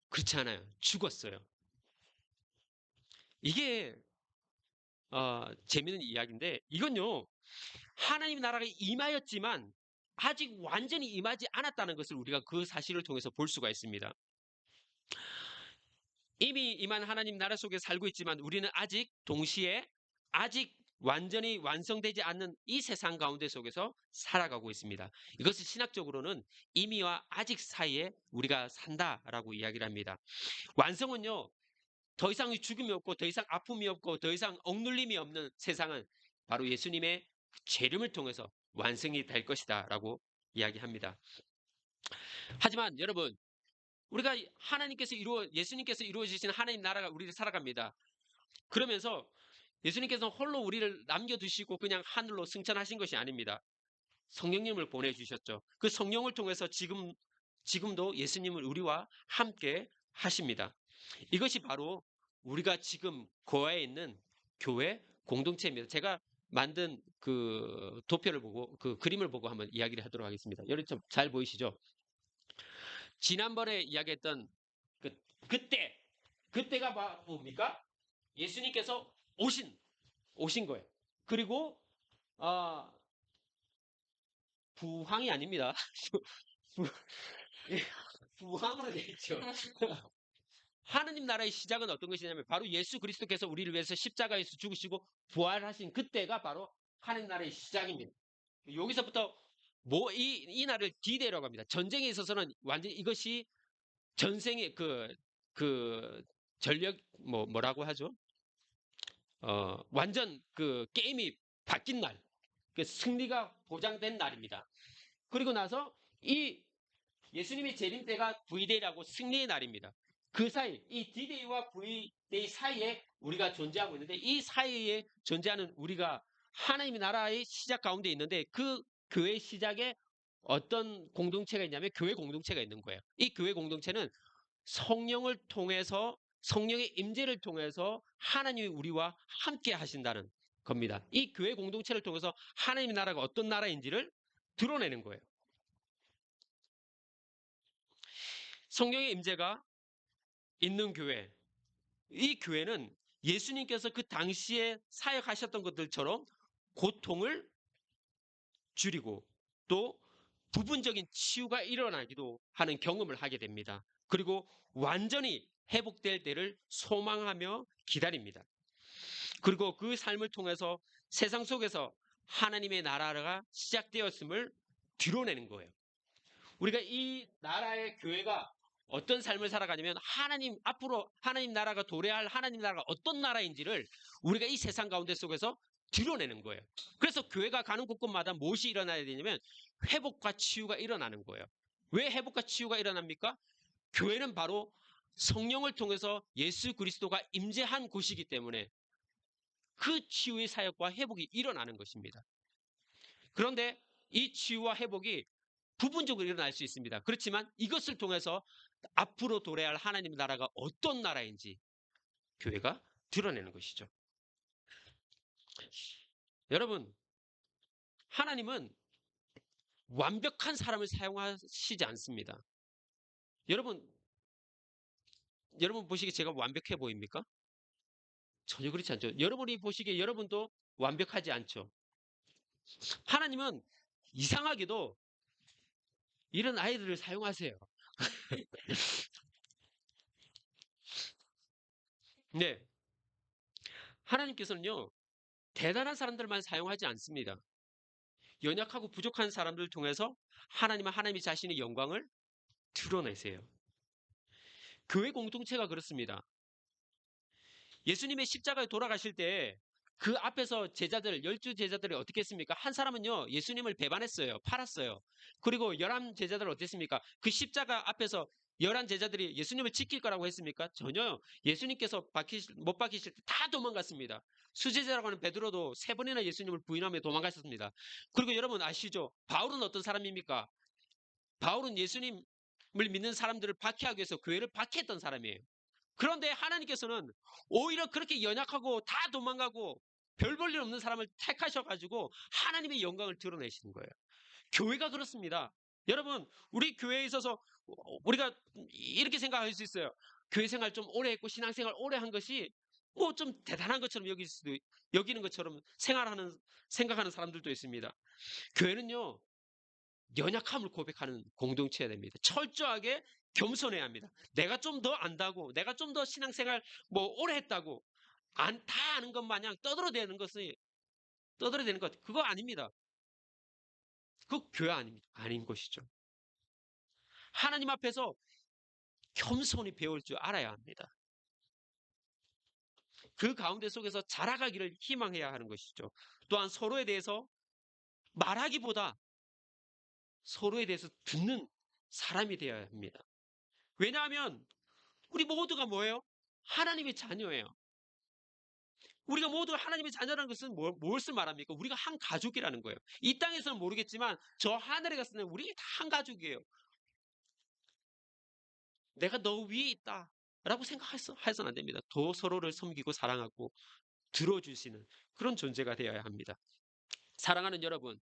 Speaker 1: 그렇지 않아요. 죽었어요. 이게 재밌는 이야기인데 이건요. 하나님 나라가 임하였지만 아직 완전히 임하지 않았다는 것을 우리가 그 사실을 통해서 볼 수가 있습니다. 이미 임한 하나님 나라 속에 살고 있지만 우리는 아직 완전히 완성되지 않는 이 세상 가운데 속에서 살아가고 있습니다. 이것을 신학적으로는 이미와 아직 사이에 우리가 산다라고 이야기를 합니다. 완성은요, 더 이상 죽음이 없고 더 이상 아픔이 없고 더 이상 억눌림이 없는 세상은 바로 예수님의 재림을 통해서 완성이 될 것이다라고 이야기합니다. 하지만 여러분, 우리가 예수님께서 이루어 주신 하나님 나라가 우리를 살아갑니다. 그러면서 예수님께서 홀로 우리를 남겨두시고 그냥 하늘로 승천하신 것이 아닙니다. 성령님을 보내주셨죠. 그 성령을 통해서 지금도 예수님을 우리와 함께 하십니다. 이것이 바로 우리가 지금 거하에 있는 교회 공동체입니다. 제가 만든 그 도표를 보고 그 그림을 보고 한번 이야기를 하도록 하겠습니다. 여러분 좀 잘 보이시죠? 지난번에 이야기했던 그 그때가 뭡니까? 예수님께서 오신 거예요. 그리고 아, 부황이 아닙니다. 부, 예, 부황으로 되어 있죠. 하느님 나라의 시작은 어떤 것이냐면 바로 예수 그리스도께서 우리를 위해서 십자가에서 죽으시고 부활하신 그때가 바로 하느님 나라의 시작입니다. 여기서부터 이 날을 D-Day라고 합니다. 전쟁에 있어서는 완전히 이것이 전생의 그 전력 뭐라고 하죠? 완전 그 게임이 바뀐 날, 그 승리가 보장된 날입니다. 그리고 나서 이 예수님의 재림 때가 V-Day라고 승리의 날입니다. 그 사이, 이 D-Day와 V-Day 사이에 우리가 존재하고 있는데 이 사이에 존재하는 우리가 하나님의 나라의 시작 가운데 있는데 그 교회 시작에 어떤 공동체가 있냐면 교회 공동체가 있는 거예요. 이 교회 공동체는 성령을 통해서 성령의 임재를 통해서 하나님이 우리와 함께 하신다는 겁니다. 이 교회 공동체를 통해서 하나님의 나라가 어떤 나라인지를 드러내는 거예요. 성령의 임재가 있는 교회. 이 교회는 예수님께서 그 당시에 사역하셨던 것들처럼 고통을 줄이고 또 부분적인 치유가 일어나기도 하는 경험을 하게 됩니다. 그리고 완전히 회복될 때를 소망하며 기다립니다. 그리고 그 삶을 통해서 세상 속에서 하나님의 나라가 시작되었음을 드러내는 거예요. 우리가 이 나라의 교회가 어떤 삶을 살아가냐면 앞으로 하나님 나라가 도래할 하나님 나라가 어떤 나라인지를 우리가 이 세상 가운데 속에서 드러내는 거예요. 그래서 교회가 가는 곳곳마다 무엇이 일어나야 되냐면 회복과 치유가 일어나는 거예요. 왜 회복과 치유가 일어납니까? 교회는 바로 성령을 통해서 예수 그리스도가 임재한 곳이기 때문에 그 치유의 사역과 회복이 일어나는 것입니다. 그런데 이 치유와 회복이 부분적으로 일어날 수 있습니다. 그렇지만 이것을 통해서 앞으로 도래할 하나님 나라가 어떤 나라인지 교회가 드러내는 것이죠. 여러분, 하나님은 완벽한 사람을 사용하시지 않습니다. 여러분 보시기에 제가 완벽해 보입니까? 전혀 그렇지 않죠. 여러분이 보시기에 여러분도 완벽하지 않죠. 하나님은 이상하게도 이런 아이들을 사용하세요. 네. 하나님께서는요, 대단한 사람들만 사용하지 않습니다. 연약하고 부족한 사람들을 통해서 하나님이 자신의 영광을 드러내세요. 교회 공동체가 그렇습니다. 예수님의 십자가에 돌아가실 때 그 앞에서 열두 제자들이 어떻게 했습니까? 한 사람은요, 예수님을 배반했어요. 팔았어요. 그리고 11제자들은 어땠습니까? 그 십자가 앞에서 11제자들이 예수님을 지킬 거라고 했습니까? 전혀요. 예수님께서 못 박히실 때 다 도망갔습니다. 수제자라고 하는 베드로도 3번이나 예수님을 부인하며 도망갔었습니다. 그리고 여러분 아시죠? 바울은 어떤 사람입니까? 바울은 예수님을 믿는 사람들을 박해하기 위해서 교회를 박해했던 사람이에요. 그런데 하나님께서는 오히려 그렇게 연약하고 다 도망가고 별 볼 일 없는 사람을 택하셔가지고 하나님의 영광을 드러내시는 거예요. 교회가 그렇습니다. 여러분, 우리 교회에 있어서 우리가 이렇게 생각할 수 있어요. 교회 생활 좀 오래 했고 신앙생활 오래 한 것이 뭐 좀 대단한 것처럼 여기는 것처럼 생각하는 사람들도 있습니다. 교회는요, 연약함을 고백하는 공동체여야 됩니다. 철저하게 겸손해야 합니다. 내가 좀 더 안다고, 내가 좀 더 신앙생활 오래 했다고, 다 아는 것 마냥 떠들어대는 것, 그거 아닙니다. 그거 교회 아닌 것이죠. 하나님 앞에서 겸손히 배울 줄 알아야 합니다. 그 가운데 속에서 자라가기를 희망해야 하는 것이죠. 또한 서로에 대해서 말하기보다 서로에 대해서 듣는 사람이 되어야 합니다. 왜냐하면 우리 모두가 뭐예요? 하나님의 자녀예요. 우리가 모두 하나님의 자녀라는 것은 무엇을 말합니까? 우리가 한 가족이라는 거예요. 이 땅에서는 모르겠지만 저 하늘에 갔을 때 우리 다 한 가족이에요. 내가 너 위에 있다. 라고 생각해서는 안 됩니다. 더 서로를 섬기고 사랑하고 들어줄 수 있는 그런 존재가 되어야 합니다. 사랑하는 여러분,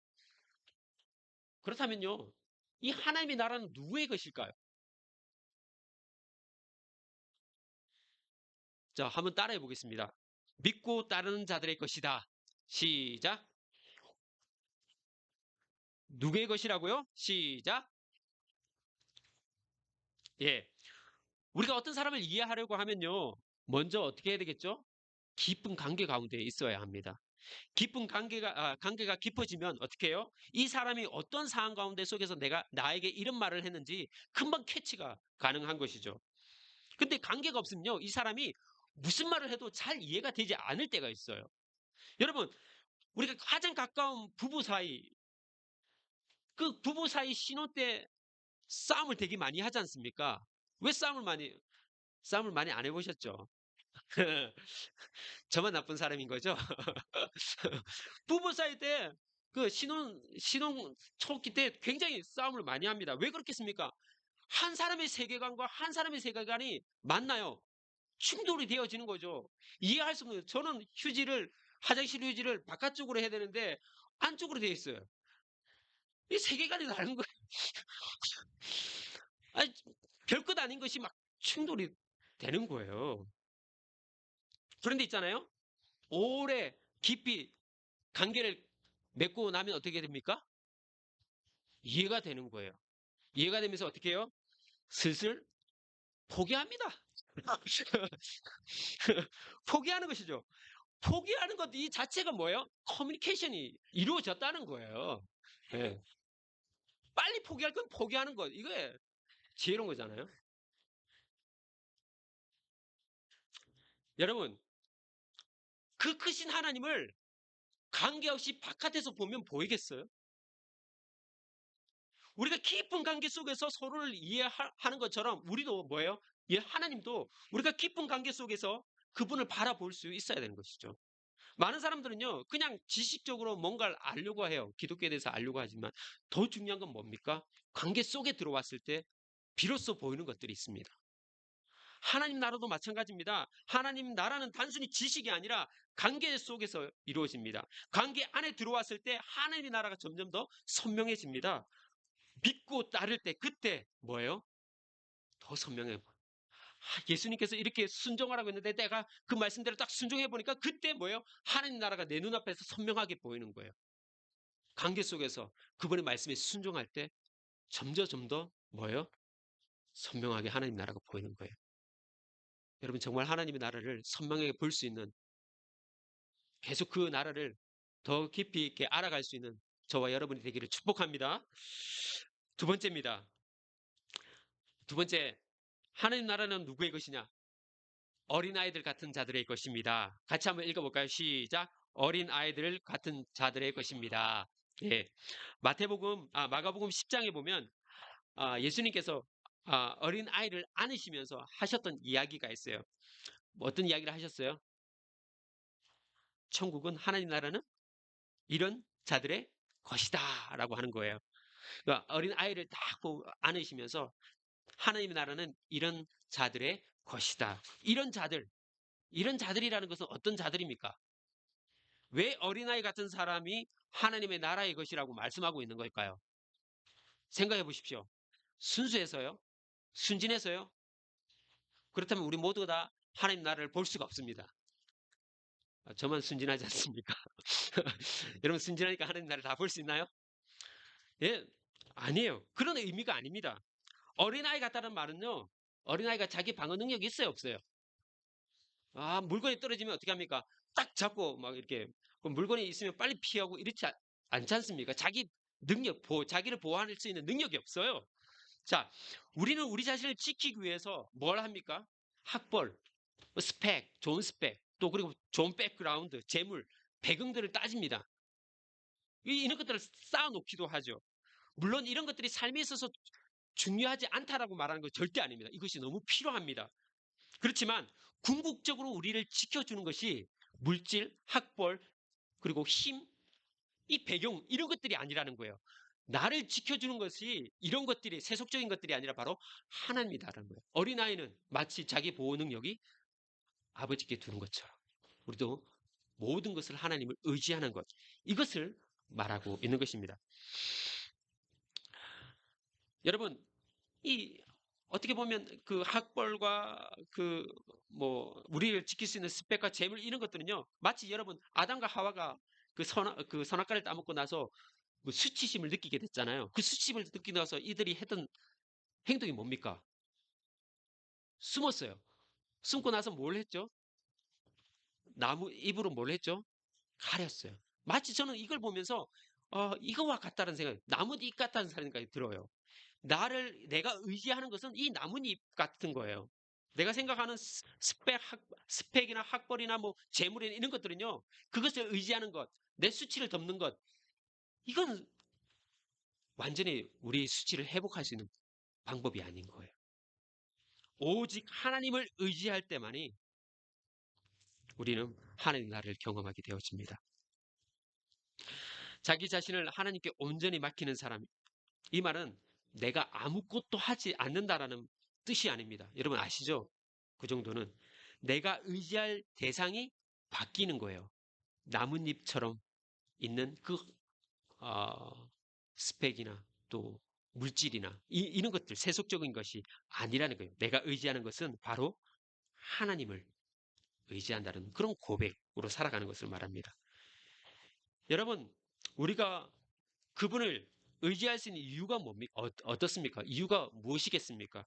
Speaker 1: 그렇다면요, 이 하나님의 나라는 누구의 것일까요? 자, 한번 따라해 보겠습니다. 믿고 따르는 자들의 것이다. 시작. 누구의 것이라고요? 시작. 예. 우리가 어떤 사람을 이해하려고 하면요, 먼저 어떻게 해야 되겠죠? 깊은 관계 가운데 있어야 합니다. 깊은 관계가 깊어지면 어떻게 해요? 이 사람이 어떤 상황 가운데 속에서 나에게 이런 말을 했는지 금방 캐치가 가능한 것이죠. 근데 관계가 없으면요, 이 사람이 무슨 말을 해도 잘 이해가 되지 않을 때가 있어요. 여러분, 우리가 가장 가까운 부부 사이, 그 부부 사이 신혼 때 싸움을 되게 많이 하지 않습니까? 왜 싸움을 많이 안 해보셨죠? 저만 나쁜 사람인 거죠? 부부 사이 때 그 신혼 초기 때 굉장히 싸움을 많이 합니다. 왜 그렇겠습니까? 한 사람의 세계관과 한 사람의 세계관이 만나요. 충돌이 되어지는 거죠. 이해할 수 없는, 저는 화장실 휴지를 바깥쪽으로 해야 되는데 안쪽으로 되어 있어요. 이 세계관이 다른 거예요. 아니, 별것 아닌 것이 막 충돌이 되는 거예요. 그런데 있잖아요. 오래 깊이 관계를 맺고 나면 어떻게 됩니까? 이해가 되는 거예요. 이해가 되면서 어떻게 해요? 슬슬 포기합니다. 포기하는 것이죠. 포기하는 것 이 자체가 뭐예요? 커뮤니케이션이 이루어졌다는 거예요. 예. 빨리 포기할 건 포기하는 것. 이게 지혜로운 거잖아요. 여러분, 그 크신 하나님을 관계없이 바깥에서 보면 보이겠어요? 우리가 깊은 관계 속에서 서로를 이해하는 것처럼 우리도 뭐예요? 예, 하나님도 우리가 깊은 관계 속에서 그분을 바라볼 수 있어야 되는 것이죠. 많은 사람들은요, 그냥 지식적으로 뭔가를 알려고 해요. 기독교에 대해서 알려고 하지만 더 중요한 건 뭡니까? 관계 속에 들어왔을 때 비로소 보이는 것들이 있습니다. 하나님 나라도 마찬가지입니다. 하나님 나라는 단순히 지식이 아니라 관계 속에서 이루어집니다. 관계 안에 들어왔을 때 하나님의 나라가 점점 더 선명해집니다. 믿고 따를 때 그때 뭐예요? 더 선명해 보여요. 예수님께서 이렇게 순종하라고 했는데 내가 그 말씀대로 딱 순종해 보니까 그때 뭐예요? 하나님 나라가 내 눈앞에서 선명하게 보이는 거예요. 관계 속에서 그분의 말씀에 순종할 때 점점 더 뭐예요? 선명하게 하나님 나라가 보이는 거예요. 여러분 정말 하나님의 나라를 선명하게 볼 수 있는 계속 그 나라를 더 깊이 있게 알아갈 수 있는 저와 여러분이 되기를 축복합니다. 두 번째입니다. 두 번째, 하나님 나라는 누구의 것이냐? 어린아이들 같은 자들의 것입니다. 같이 한번 읽어볼까요? 시작. 어린아이들 같은 자들의 것입니다. 예. 마가복음 10장에 보면 예수님께서 어린아이를 안으시면서 하셨던 이야기가 있어요. 뭐 어떤 이야기를 하셨어요? 천국은 하나님 나라는 이런 자들의 것이다 라고 하는 거예요. 그러니까 어린아이를 딱 안으시면서 하나님의 나라는 이런 자들의 것이다. 이런 자들이라는 것은 어떤 자들입니까? 왜 어린아이 같은 사람이 하나님의 나라의 것이라고 말씀하고 있는 걸까요? 생각해 보십시오. 순수해서요? 순진해서요? 그렇다면 우리 모두가 다 하나님 나라를 볼 수가 없습니다. 저만 순진하지 않습니까? 여러분 순진하니까 하나님 나라를 다 볼 수 있나요? 예, 아니에요. 그런 의미가 아닙니다. 어린아이 같다는 말은요, 어린아이가 자기 방어 능력이 있어요, 없어요? 물건이 떨어지면 어떻게 합니까? 딱 잡고 막 이렇게 물건이 있으면 빨리 피하고 이렇지 않지 않습니까? 자기를 보호할 수 있는 능력이 없어요. 자, 우리는 우리 자신을 지키기 위해서 뭘 합니까? 학벌, 좋은 스펙, 또 그리고 좋은 백그라운드, 재물, 배경들을 따집니다. 이런 것들을 쌓아놓기도 하죠. 물론 이런 것들이 삶에 있어서 중요하지 않다라고 말하는 건 절대 아닙니다. 이것이 너무 필요합니다. 그렇지만 궁극적으로 우리를 지켜주는 것이 물질, 학벌, 그리고 힘, 이 배경 이런 것들이 아니라는 거예요. 나를 지켜주는 것이 이런 것들이 세속적인 것들이 아니라 바로 하나님이다라는 거예요. 어린아이는 마치 자기 보호 능력이 아버지께 두는 것처럼 우리도 모든 것을 하나님을 의지하는 것, 이것을 말하고 있는 것입니다. 여러분, 이 어떻게 보면 그 학벌과 그 우리를 지킬 수 있는 스펙과 재물 이런 것들은요, 마치 여러분 아담과 하와가 그 선악과를 따먹고 나서 뭐 수치심을 느끼게 됐잖아요. 그 수치심을 느끼고 나서 이들이 했던 행동이 뭡니까? 숨었어요. 숨고 나서 뭘 했죠? 나무 잎으로 뭘 했죠? 가렸어요. 마치 저는 이걸 보면서 이거와 같다는 생각이, 나뭇잎 같다는 생각이 들어요. 내가 의지하는 것은 이 나뭇잎 같은 거예요. 내가 생각하는 스펙이나 학벌이나 뭐 재물이나 이런 것들은요, 그것을 의지하는 것, 내 수치를 덮는 것, 이건 완전히 우리 수치를 회복할 수 있는 방법이 아닌 거예요. 오직 하나님을 의지할 때만이 우리는 하나님 나라를 경험하게 되어집니다. 자기 자신을 하나님께 온전히 맡기는 사람, 이 말은 내가 아무것도 하지 않는다라는 뜻이 아닙니다. 여러분 아시죠? 그 정도는 내가 의지할 대상이 바뀌는 거예요. 나뭇잎처럼 있는 그 스펙이나 또 물질이나 이런 것들, 세속적인 것이 아니라는 거예요. 내가 의지하는 것은 바로 하나님을 의지한다는 그런 고백으로 살아가는 것을 말합니다. 여러분, 우리가 그분을 의지할 수 있는 이유가 뭡니까? 어떻습니까? 이유가 무엇이겠습니까?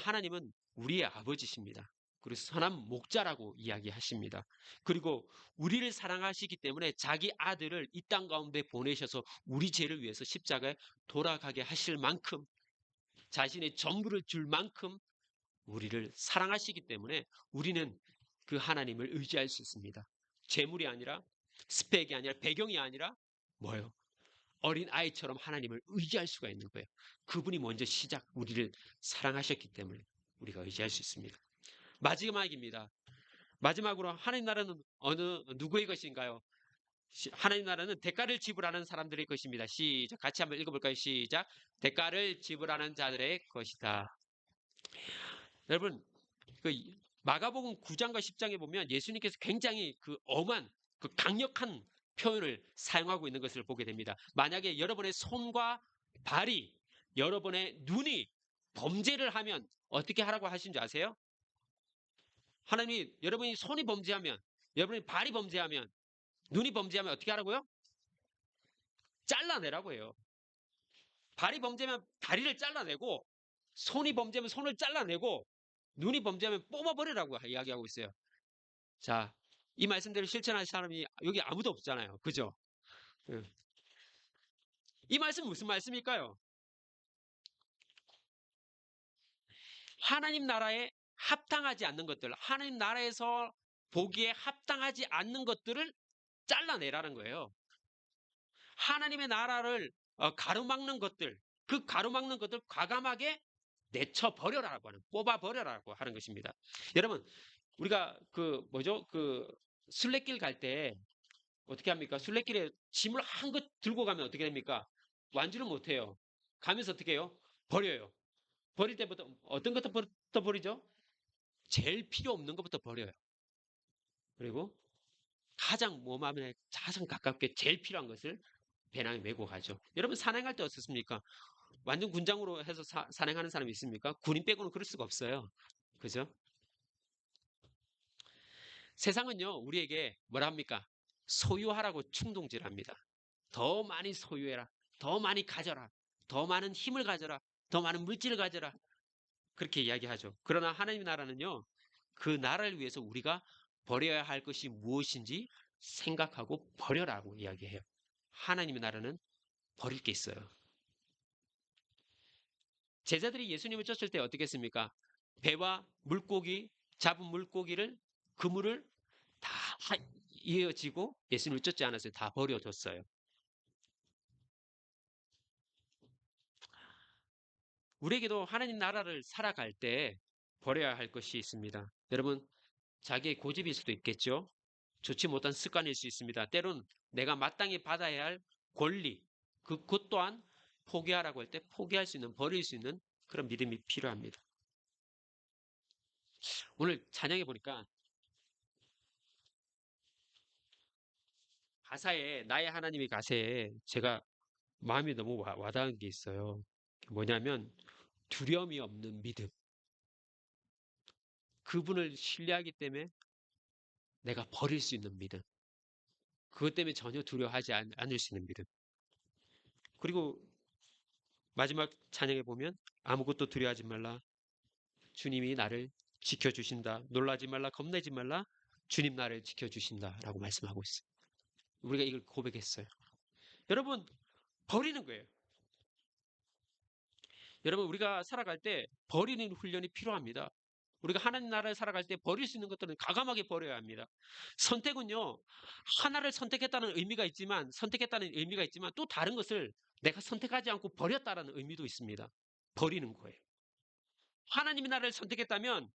Speaker 1: 하나님은 우리의 아버지십니다. 그리고 선한 목자라고 이야기하십니다. 그리고 우리를 사랑하시기 때문에 자기 아들을 이 땅 가운데 보내셔서 우리 죄를 위해서 십자가에 돌아가게 하실 만큼, 자신의 전부를 줄 만큼 우리를 사랑하시기 때문에 우리는 그 하나님을 의지할 수 있습니다. 재물이 아니라, 스펙이 아니라, 배경이 아니라 뭐예요? 어린 아이처럼 하나님을 의지할 수가 있는 거예요. 그분이 먼저 우리를 사랑하셨기 때문에 우리가 의지할 수 있습니다. 마지막입니다. 마지막으로 하나님 나라는 누구의 것인가요? 하나님 나라는 대가를 지불하는 사람들의 것입니다. 시작. 같이 한번 읽어볼까요? 시작. 대가를 지불하는 자들의 것이다. 여러분, 그 마가복음 9장과 10장에 보면 예수님께서 굉장히 그 엄한, 그 강력한 표현을 사용하고 있는 것을 보게 됩니다. 만약에 여러분의 손과 발이, 여러분의 눈이 범죄를 하면 어떻게 하라고 하신 줄 아세요? 하나님이 여러분이 손이 범죄하면, 여러분이 발이 범죄하면, 눈이 범죄하면 어떻게 하라고요? 잘라내라고 해요. 발이 범죄하면 다리를 잘라내고, 손이 범죄하면 손을 잘라내고, 눈이 범죄하면 뽑아버리라고 이야기하고 있어요. 자, 이 말씀대로 실천할 사람이 여기 아무도 없잖아요. 그죠? 예. 이 말씀 무슨 말씀일까요? 하나님 나라에 합당하지 않는 것들, 하나님 나라에서 보기에 합당하지 않는 것들을 잘라내라는 거예요. 하나님의 나라를 가로막는 것들, 그 가로막는 것들 과감하게 내쳐버려라라고 하는, 뽑아버려라라고 하는 것입니다. 여러분, 우리가 순례길 갈 때 어떻게 합니까? 순례길에 짐을 한 것 들고 가면 어떻게 됩니까? 완주를 못 해요. 가면서 어떻게 해요? 버려요. 버릴 때부터 어떤 것부터 버리죠? 제일 필요 없는 것부터 버려요. 그리고 가장 몸에 가장 가깝게 제일 필요한 것을 배낭에 메고 가죠. 여러분 산행할 때 어떻습니까? 완전 군장으로 해서 산행하는 사람이 있습니까? 군인 빼고는 그럴 수가 없어요. 그죠? 세상은요, 우리에게 뭐라 합니까? 소유하라고 충동질합니다. 더 많이 소유해라. 더 많이 가져라. 더 많은 힘을 가져라. 더 많은 물질을 가져라. 그렇게 이야기하죠. 그러나 하나님 나라는요, 그 나라를 위해서 우리가 버려야 할 것이 무엇인지 생각하고 버려라고 이야기해요. 하나님의 나라는 버릴 게 있어요. 제자들이 예수님을 쫓을 때 어떻게 했습니까? 배와 물고기, 잡은 물고기를, 그물을 다 이어지고 예수님을 쫓지 않았어요. 다 버려뒀어요. 우리에게도 하나님 나라를 살아갈 때 버려야 할 것이 있습니다. 여러분, 자기의 고집일 수도 있겠죠. 좋지 못한 습관일 수 있습니다. 때론 내가 마땅히 받아야 할 권리, 그것 또한 포기하라고 할 때 포기할 수 있는, 버릴 수 있는 그런 믿음이 필요합니다. 오늘 찬양해 보니까 가사에, 나의 하나님의 가사에 제가 마음이 너무 와닿은 게 있어요. 뭐냐면 두려움이 없는 믿음. 그분을 신뢰하기 때문에 내가 버릴 수 있는 믿음. 그것 때문에 전혀 두려워하지 않을 수 있는 믿음. 그리고 마지막 찬양에 보면 아무것도 두려워하지 말라. 주님이 나를 지켜주신다. 놀라지 말라. 겁내지 말라. 주님 나를 지켜주신다. 라고 말씀하고 있어요. 우리가 이걸 고백했어요. 여러분, 버리는 거예요. 여러분, 우리가 살아갈 때 버리는 훈련이 필요합니다. 우리가 하나님 나라를 살아갈 때 버릴 수 있는 것들은 과감하게 버려야 합니다. 선택은요, 하나를 선택했다는 의미가 있지만 또 다른 것을 내가 선택하지 않고 버렸다라는 의미도 있습니다. 버리는 거예요. 하나님의 나라를 선택했다면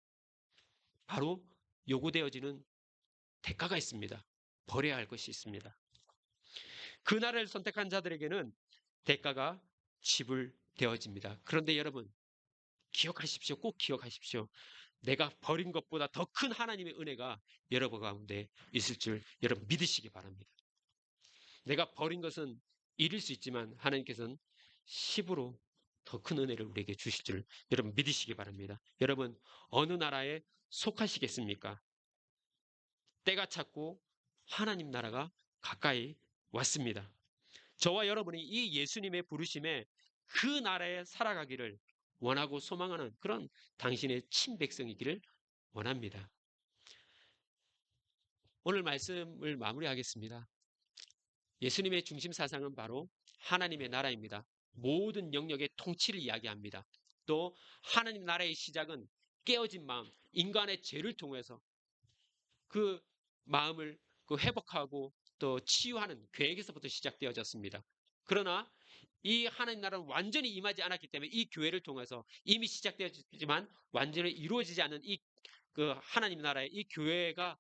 Speaker 1: 바로 요구되어지는 대가가 있습니다. 버려야 할 것이 있습니다. 그 나라를 선택한 자들에게는 대가가 지불되어집니다. 그런데 여러분, 기억하십시오. 꼭 기억하십시오. 내가 버린 것보다 더 큰 하나님의 은혜가 여러분 가운데 있을 줄 여러분 믿으시기 바랍니다. 내가 버린 것은 잃을 수 있지만 하나님께서는 10으로 더 큰 은혜를 우리에게 주실 줄 여러분 믿으시기 바랍니다. 여러분, 어느 나라에 속하시겠습니까? 때가 찼고 하나님 나라가 가까이 왔습니다. 저와 여러분이 이 예수님의 부르심에 그 나라에 살아가기를 원하고 소망하는 그런 당신의 친백성이기를 원합니다. 오늘 말씀을 마무리하겠습니다. 예수님의 중심 사상은 바로 하나님의 나라입니다. 모든 영역의 통치를 이야기합니다. 또 하나님 나라의 시작은 깨어진 마음, 인간의 죄를 통해서 그 마음을 회복하고 또 치유하는 계획에서부터 시작되어졌습니다. 그러나 이 하나님 나라는 완전히 임하지 않았기 때문에 이 교회를 통해서 이미 시작되었지만 완전히 이루어지지 않은 이 그 하나님 나라의 이 교회가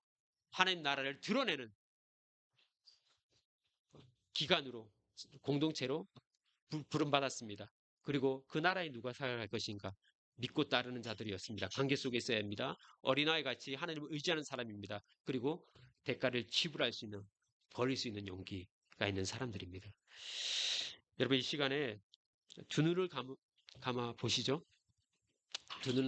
Speaker 1: 하나님 나라를 드러내는 기관으로 공동체로 부름받았습니다. 그리고 그 나라에 누가 살아갈 것인가? 믿고 따르는 자들이었습니다. 관계 속에 있어야 합니다. 어린아이 같이 하나님을 의지하는 사람입니다. 그리고 대가를 지불할 수 있는, 버릴 수 있는 용기가 있는 사람들입니다. 여러분 이 시간에 두 눈을 감아 보시죠. 두 눈을